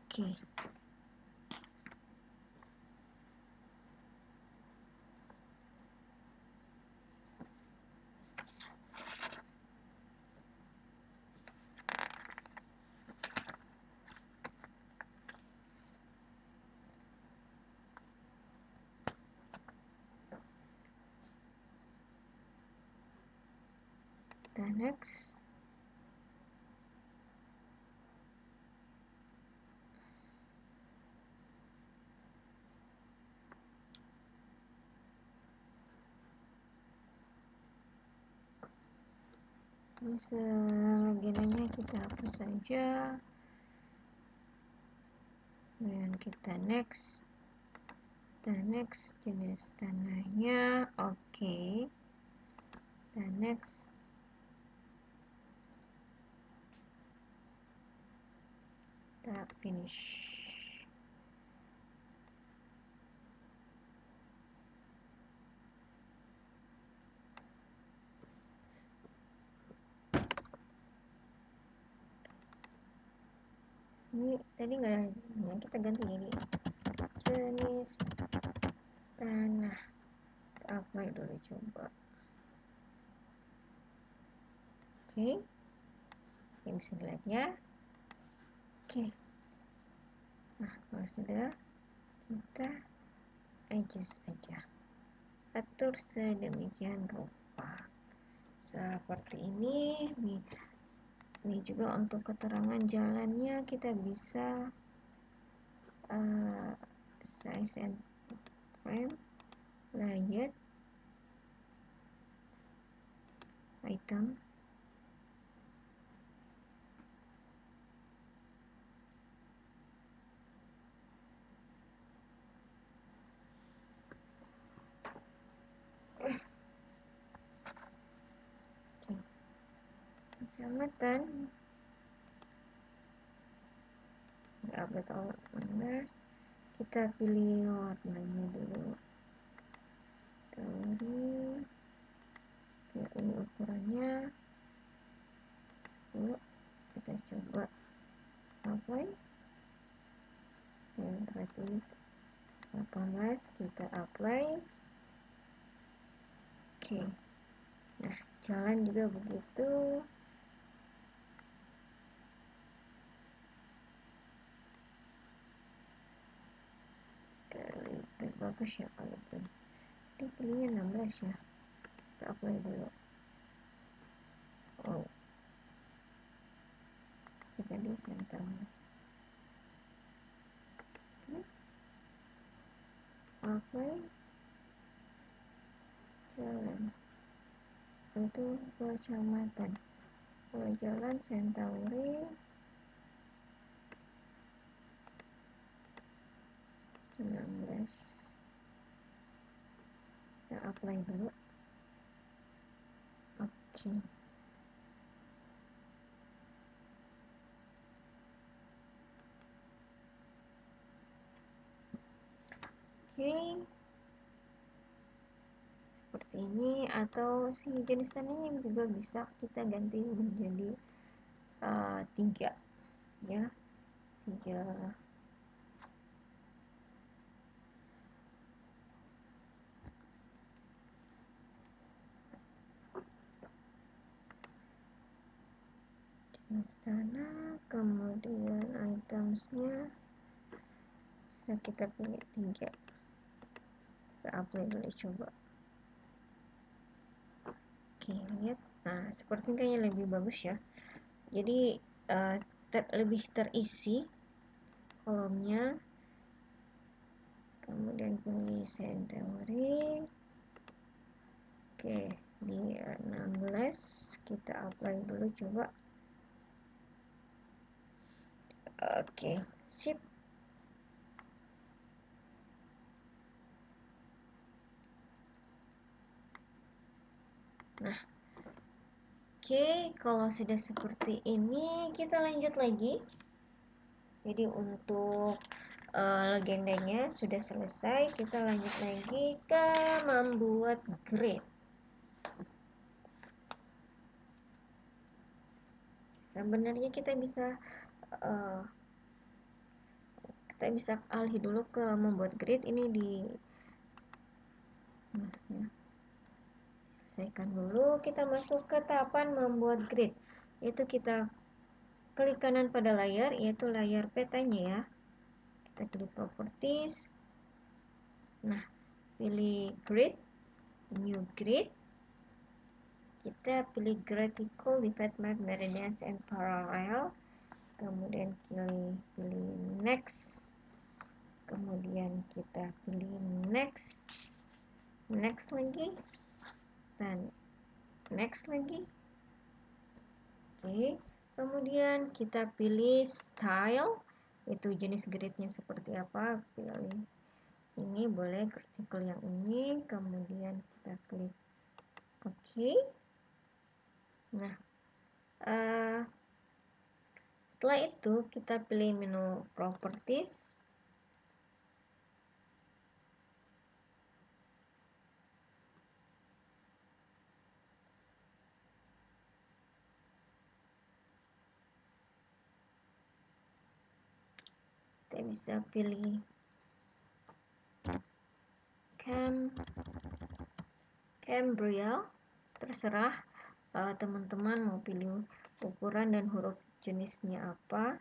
Oke. Kita next. Selegenanya kita hapus saja, kemudian kita next, jenis tanahnya oke. Kita next, kita finish. Ini tadi nggak ada, kita ganti jadi jenis tanah. Kita apply dulu coba. Oke, ini bisa dilihat ya. Oke, nah kalau sudah, kita adjust aja, atur sedemikian rupa seperti ini. Ini juga untuk keterangan jalannya kita bisa size and frame, layout, items, kecamatan, update all numbers, kita pilih warnanya dulu, teori. Oke, ini ukurannya 10, kita coba apply, yang berarti 18, kita apply. Oke, nah jalan juga begitu. Bagus ya kalau ini pilihnya 16 ya, kita apply dulu. Oh, kita di center. Apply, jalan itu kecamatan, kalau jalan Centauri 16, kita apply dulu. Oke. Oke, seperti ini. Atau si jenis tanahnya juga bisa kita ganti menjadi 3 ya, 3. istana, kemudian itemsnya bisa kita pilih 3, kita apply dulu coba. Oke, lihat, nah seperti ini kayaknya lebih bagus ya, jadi lebih terisi kolomnya. Kemudian pilih teori. Oke, di 16 kita apply dulu coba. Oke, sip. Nah, oke, kalau sudah seperti ini kita lanjut lagi. Jadi untuk legendanya sudah selesai, kita lanjut lagi ke membuat grid. Sebenarnya kita bisa alih dulu ke membuat grid ini di ya. Selesaikan dulu, kita masuk ke tahapan membuat grid, yaitu kita klik kanan pada layar, yaitu layar petanya ya. Kita pilih properties, nah pilih grid, new grid, kita pilih graphical divide map meridians and parallel, kemudian pilih next, kemudian kita pilih next lagi, dan next lagi. Oke, kemudian kita pilih style, itu jenis gridnya seperti apa, pilih ini, boleh vertical yang ini, kemudian kita klik OK. Nah, setelah itu kita pilih menu properties, kita bisa pilih Cambria, terserah teman-teman mau pilih ukuran dan huruf jenisnya apa.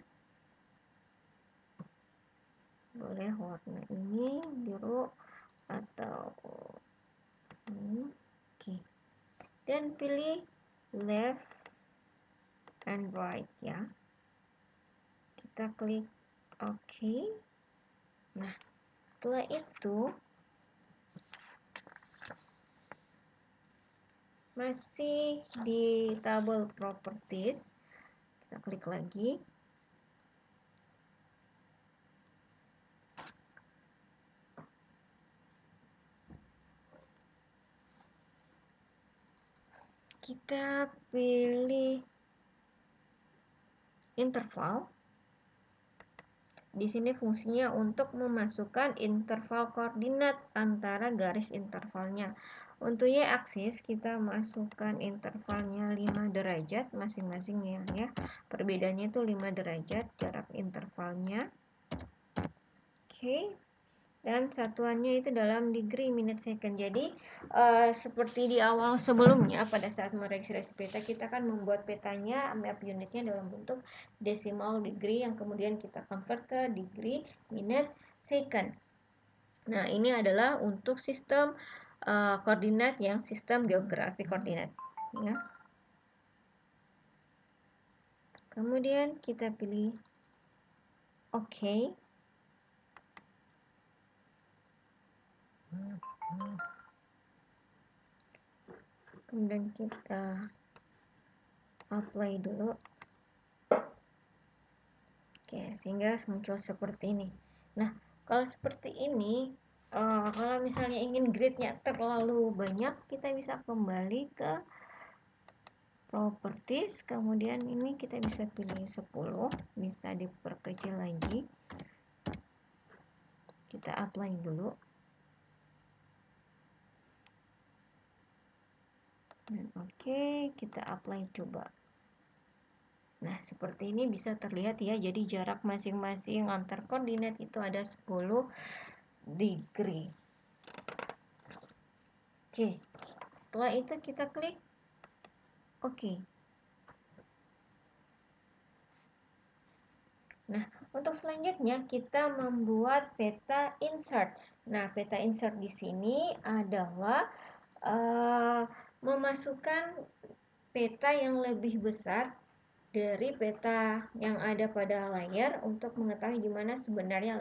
Boleh warna ini, biru atau ini. Oke. Dan pilih left and right ya. Kita klik OK. Nah, setelah itu masih di tabel properties, kita klik lagi. Kita pilih interval. Di sini fungsinya untuk memasukkan interval koordinat antara garis intervalnya. Untuk y-aksis kita masukkan intervalnya 5 derajat masing-masing ya. Perbedaannya itu 5 derajat jarak intervalnya. Oke. Dan satuannya itu dalam degree minute second. Jadi seperti di awal sebelumnya pada saat meregistrasi peta, kita kan membuat petanya, map unitnya dalam bentuk decimal degree yang kemudian kita convert ke degree minute second. Nah, ini adalah untuk sistem koordinat yang sistem geografi koordinat ya. Kemudian kita pilih OK. Kemudian kita apply dulu. Oke, sehingga muncul seperti ini. Nah, kalau seperti ini, kalau misalnya ingin gridnya terlalu banyak, kita bisa kembali ke properties, kemudian ini kita bisa pilih 10, bisa diperkecil lagi. Kita apply dulu. Dan oke, kita apply coba. Nah, seperti ini bisa terlihat ya. Jadi jarak masing-masing antar koordinat itu ada 10 degree. Oke. Setelah itu kita klik OK. Nah, untuk selanjutnya kita membuat peta insert. Nah, peta insert di sini adalah memasukkan peta yang lebih besar dari peta yang ada pada layar untuk mengetahui di mana sebenarnya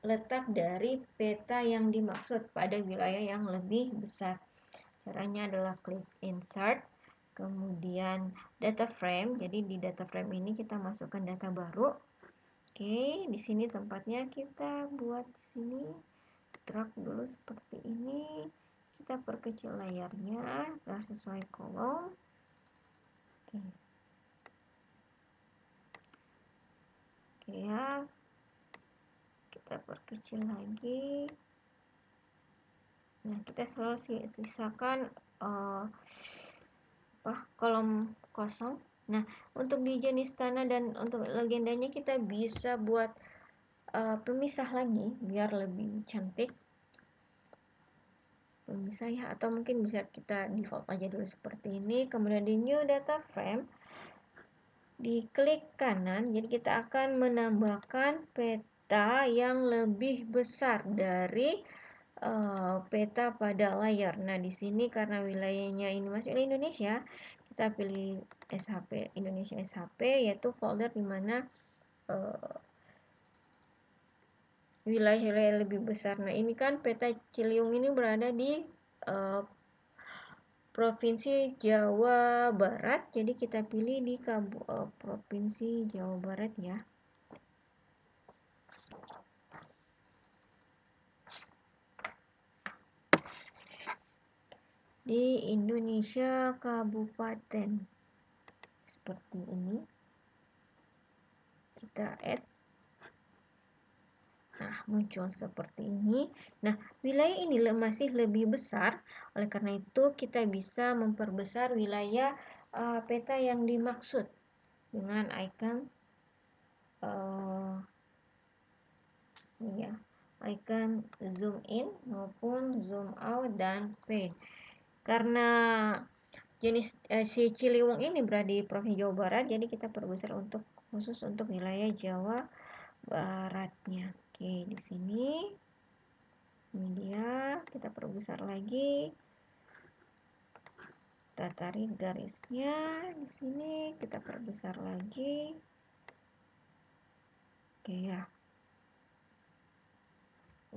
letak dari peta yang dimaksud pada wilayah yang lebih besar. Caranya adalah klik insert, kemudian data frame. Jadi di data frame ini kita masukkan data baru. Oke, di sini tempatnya kita buat di sini, drag dulu seperti ini. Kita perkecil layarnya agar sesuai kolom. Oke. Oke ya, kita perkecil lagi. Nah, kita selalu sisakan kolom kosong. Nah, untuk di jenis tanah dan untuk legendanya kita bisa buat pemisah lagi biar lebih cantik. Pemisah ya, atau mungkin bisa kita default aja dulu seperti ini. Kemudian di new data frame, diklik kanan, jadi kita akan menambahkan peta yang lebih besar dari peta pada layar. Nah, di sini karena wilayahnya ini masih Indonesia, kita pilih SHP Indonesia SHP, yaitu folder di mana wilayah-wilayah lebih besar. Nah, ini kan peta Ciliwung ini berada di Provinsi Jawa Barat, jadi kita pilih di Provinsi Jawa Barat ya. Di Indonesia Kabupaten seperti ini, kita add. Nah, muncul seperti ini. Nah, wilayah ini masih lebih besar, oleh karena itu kita bisa memperbesar wilayah peta yang dimaksud dengan icon ya, icon zoom in maupun zoom out dan pan. Karena jenis si Ciliwung ini berada di Provinsi Jawa Barat, jadi kita perbesar untuk khusus untuk wilayah Jawa Baratnya. Oke, di sini ini dia, kita perbesar lagi. Kita tarik garisnya di sini, kita perbesar lagi. Oke ya.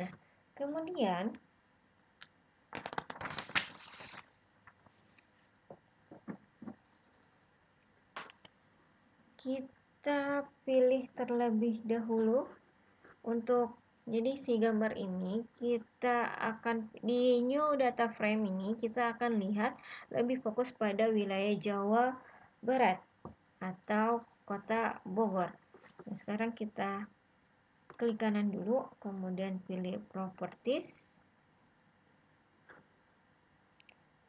Nah, kemudian kita pilih terlebih dahulu untuk, jadi si gambar ini kita akan di new data frame ini kita akan lihat lebih fokus pada wilayah Jawa Barat atau kota Bogor. Nah, sekarang kita klik kanan dulu, kemudian pilih properties,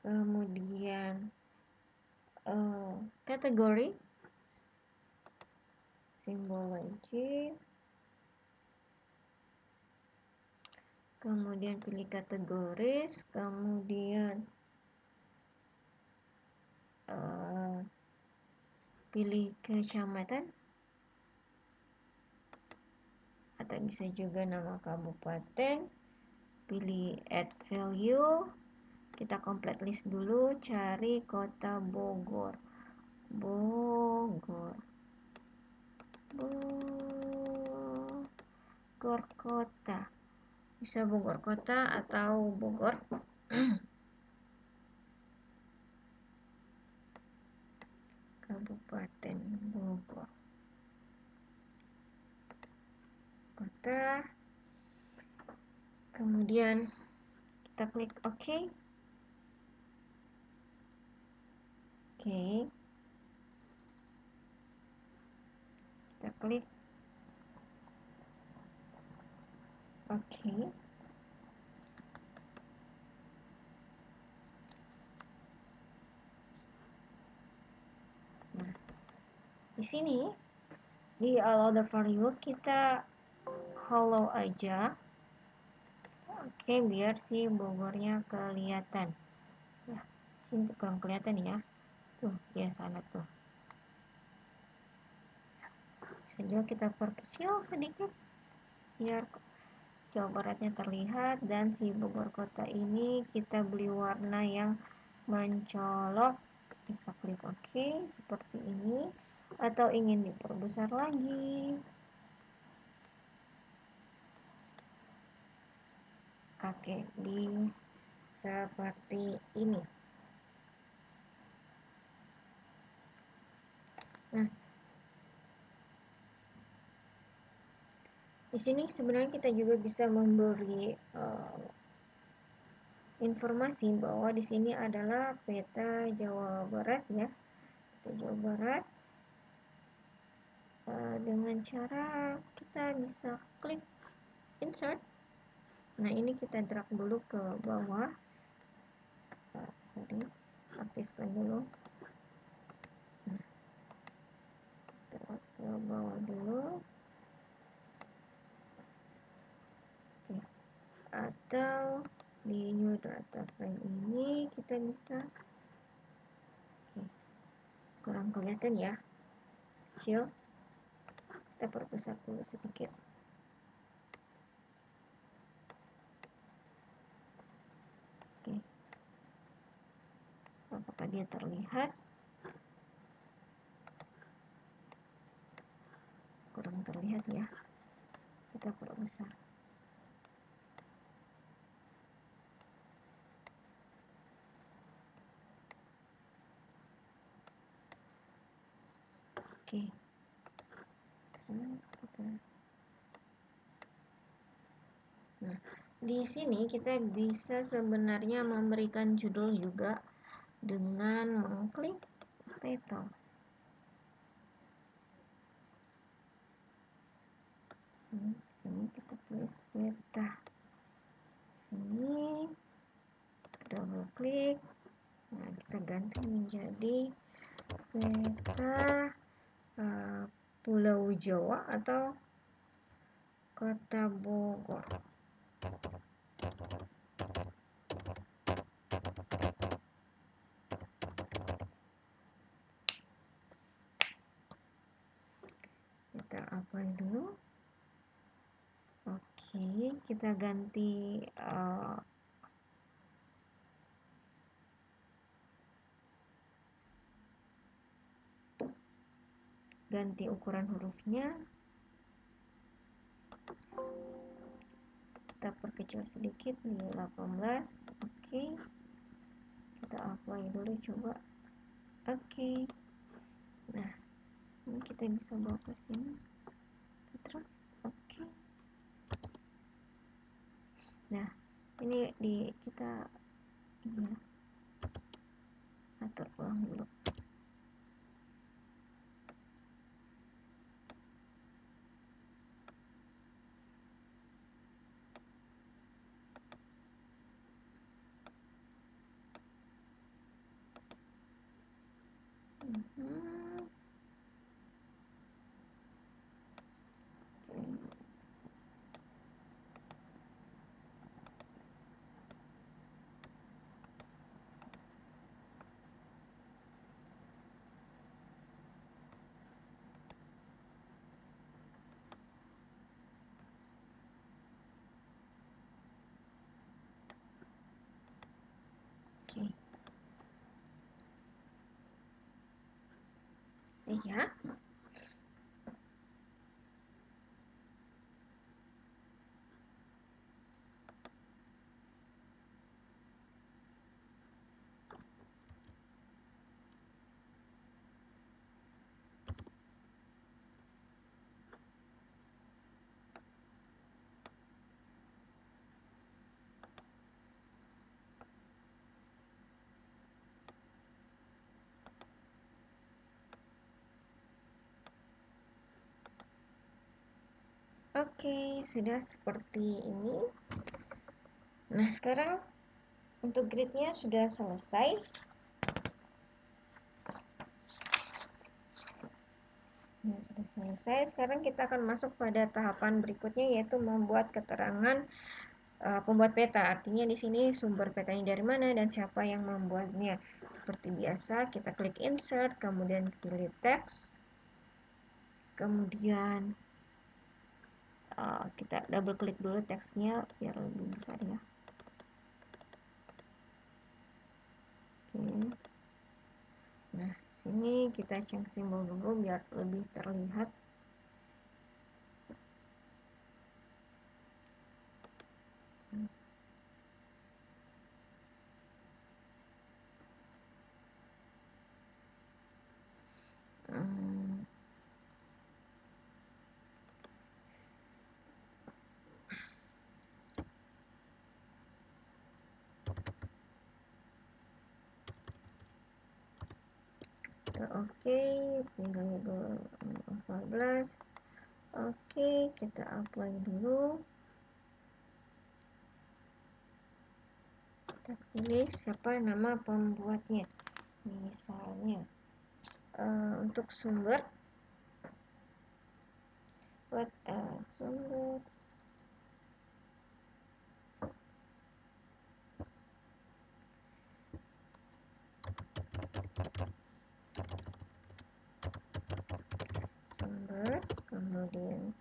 kemudian kategori, symbology, kemudian pilih kategoris, kemudian pilih kecamatan atau bisa juga nama kabupaten, pilih add value, kita complete list dulu, cari kota Bogor, Bogor kota, bisa Bogor kota atau Bogor Kabupaten Bogor kota, kemudian kita klik OK. Kita klik OK. Nah, di sini di all other value kita hollow aja. Oke, biar si Bogornya kelihatan. Nah, sini kurang kelihatan ya. Tuh, ya sana tuh. Bisa juga kita perkecil sedikit biar Jawa Baratnya terlihat, dan si Bogor Kota ini kita beli warna yang mencolok. Bisa klik OK seperti ini, atau ingin diperbesar lagi. Oke, di seperti ini. Nah, di sini sebenarnya kita juga bisa memberi informasi bahwa di sini adalah peta Jawa Barat ya. Peta Jawa Barat dengan cara kita bisa klik insert. Nah, ini kita drag dulu ke bawah. Aktifkan dulu. Nah, drag ke bawah dulu. Oke. Atau di new data frame ini kita bisa, oke, kurang kelihatan ya, kecil, kita perbesar dulu sedikit. Oke, apakah dia terlihat? Kurang terlihat ya, kita perbesar. Oke, terus kita, nah, di sini kita bisa sebenarnya memberikan judul juga dengan mengklik title. Sini kita tulis peta. Sini double klik. Nah, kita ganti menjadi peta Pulau Jawa atau Kota Bogor. Kita apply dulu. Oke, kita ganti ukuran hurufnya. Kita perkecil sedikit di 18. Oke, kita apply dulu coba. Oke, nah ini kita bisa bawa ke sini. Oke, nah ini kita ini ya, atur ulang dulu. Oke. Ya. Oke, sudah seperti ini. Nah, sekarang untuk gridnya sudah selesai. Nah, sudah selesai. Sekarang kita akan masuk pada tahapan berikutnya, yaitu membuat keterangan pembuat peta. Artinya di sini sumber petanya dari mana dan siapa yang membuatnya. Seperti biasa, kita klik insert, kemudian pilih text. Kemudian kita double klik dulu teksnya biar lebih besar ya. Oke. Nah, sini kita change simbol dulu biar lebih terlihat. Hmm, Oke, pilih dulu 14. Oke, kita apply dulu. Kita pilih siapa nama pembuatnya. Misalnya untuk sumber buat sumber kemudian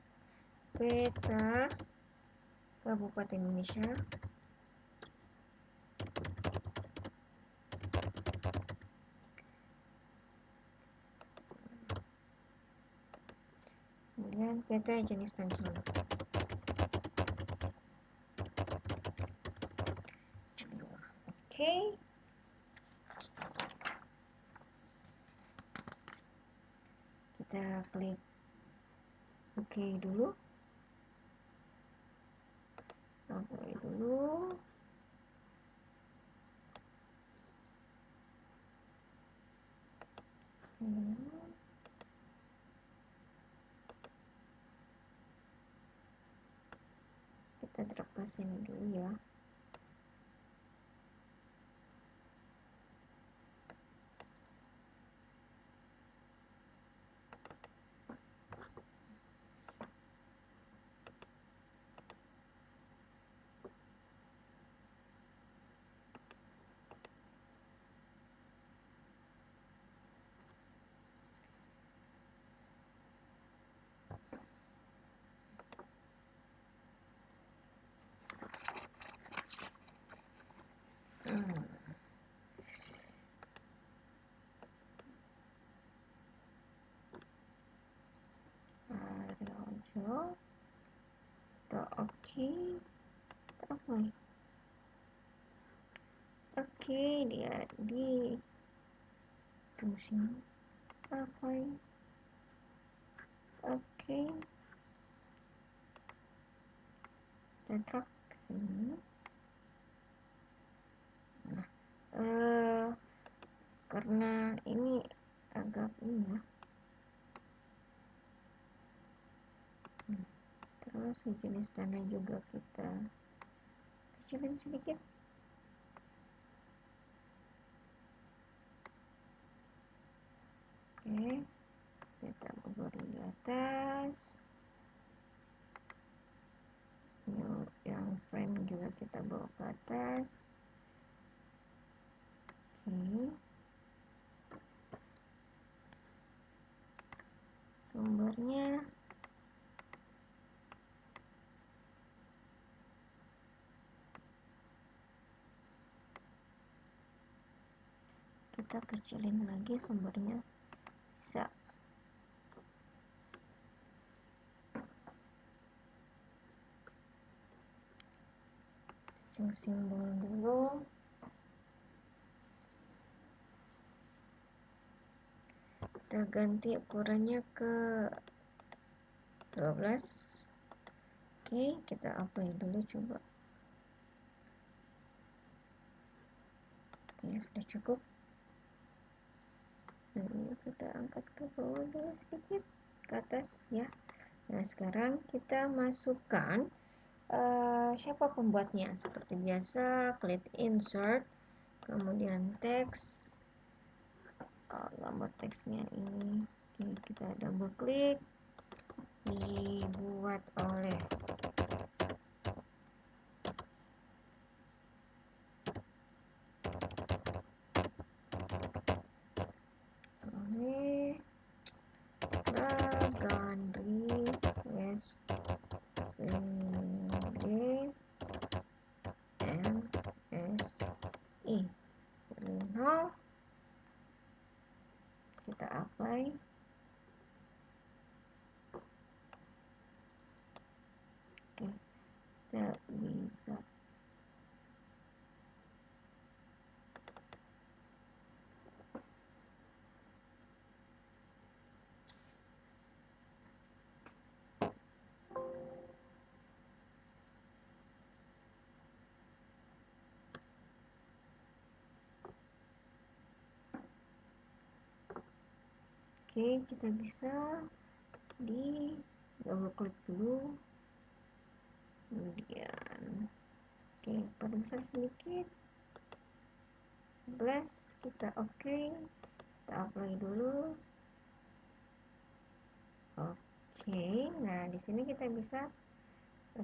peta Kabupaten Indonesia, kemudian peta jenis tanaman. Oke, kita klik OK dulu. Apply dulu. Kita drag ke sini dulu ya. Hijau, kita OK, kita apply. Oke, dia di sini apply. Oke, kita drag sini. Nah, karena ini agak ini ya. Terus jenis tanah juga kita kecilin sedikit. Oke, kita bawa di atas. Yang frame juga kita bawa ke atas. Oke, sumbernya kita kecilin lagi, sumbernya bisa. Change simbol dulu. Kita ganti ukurannya ke 12. Oke, kita apply dulu coba. Oke, sudah cukup. Nah, ini kita angkat ke bawah dulu sedikit, ke atas ya. Nah, sekarang kita masukkan siapa pembuatnya. Seperti biasa, klik insert, kemudian teks, gambar teksnya ini. Oke, kita double klik, dibuat oleh Bagan Oke, kita bisa kita bisa di double klik dulu, kemudian perbesar sedikit 11, kita kita apply dulu. Nah di sini kita bisa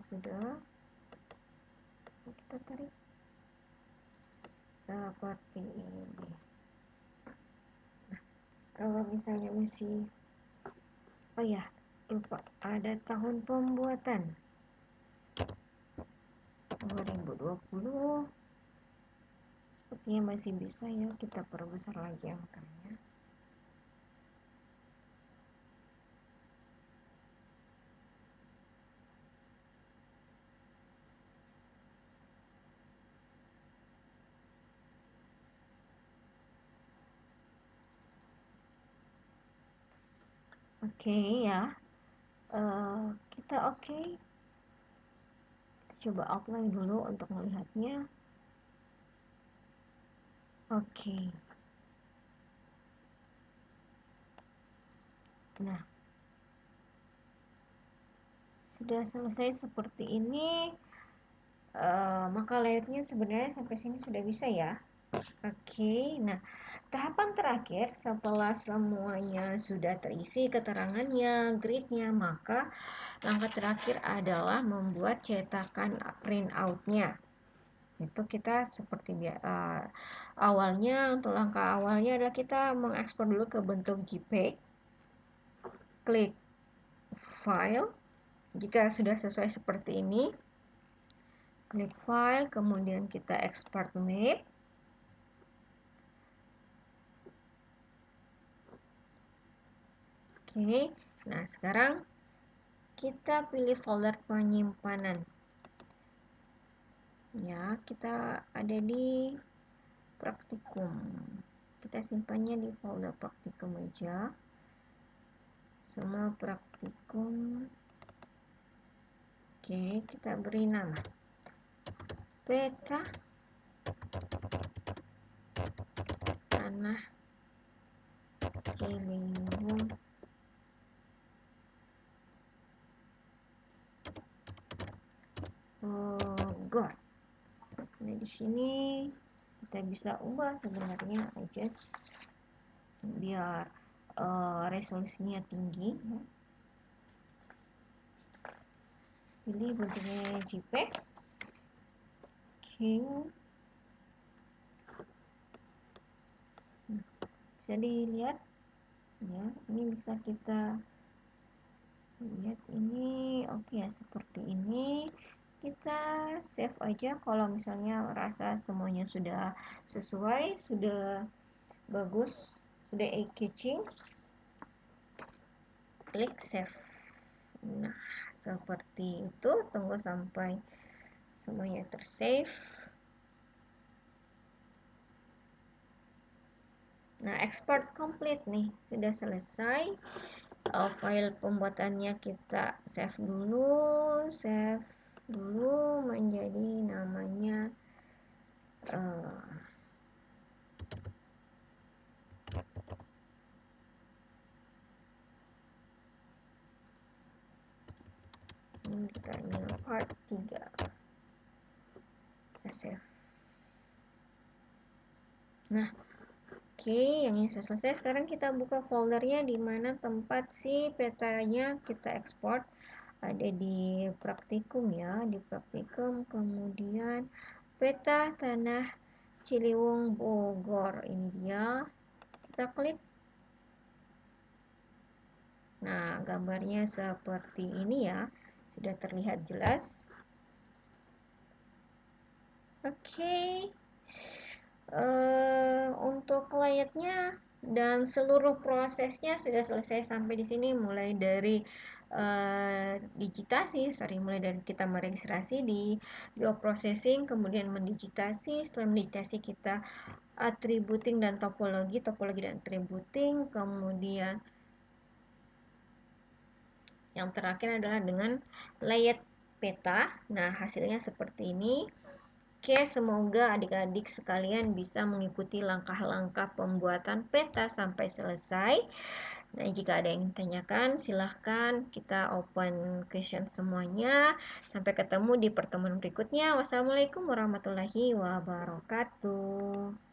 sudah kita tarik seperti ini. Kalau misalnya masih lupa ada tahun pembuatan 2020, sepertinya masih bisa ya, kita perbesar lagi angkanya. Ya, kita coba apply dulu untuk melihatnya. Nah, sudah selesai seperti ini. Maka layoutnya sebenarnya sampai sini sudah bisa ya. Nah tahapan terakhir setelah semuanya sudah terisi keterangannya, gridnya, maka langkah terakhir adalah membuat cetakan printoutnya. Itu kita seperti awalnya, untuk langkah awalnya adalah kita mengekspor dulu ke bentuk JPEG. Klik file. Jika sudah sesuai seperti ini, klik file, kemudian kita export map. Nah sekarang kita pilih folder penyimpanan. Ya, kita ada di praktikum. Kita simpannya di folder praktikum aja. Semua praktikum. Kita beri nama peta tanah Ciliwung Bogor. Nah di sini kita bisa ubah sebenarnya aja biar resolusinya tinggi. Pilih bentuknya JPEG. Bisa dilihat ya, ini bisa kita lihat ini ya, seperti ini. Kita save aja kalau misalnya rasa semuanya sudah sesuai, sudah bagus, sudah eye-catching. Klik save. Nah seperti itu, tunggu sampai semuanya tersave. Nah export complete nih, sudah selesai. File pembuatannya kita save dulu menjadi namanya kita ini part 3. Kita save. Nah yang ini sudah selesai. Sekarang kita buka foldernya di mana tempat si petanya kita ekspor. Ada di praktikum ya, di praktikum, kemudian peta tanah Ciliwung Bogor, ini dia. Kita klik. Nah gambarnya seperti ini ya, sudah terlihat jelas. Untuk layarnya dan seluruh prosesnya sudah selesai sampai di sini, mulai dari mulai dari kita meregistrasi di bioprocessing, kemudian mendigitasi, setelah mendigitasi kita attributing dan topologi dan attributing, kemudian yang terakhir adalah dengan layout peta. Nah, hasilnya seperti ini. Oke, semoga adik-adik sekalian bisa mengikuti langkah-langkah pembuatan peta sampai selesai. Nah, jika ada yang ditanyakan, silahkan kita open question semuanya. Sampai ketemu di pertemuan berikutnya. Wassalamualaikum warahmatullahi wabarakatuh.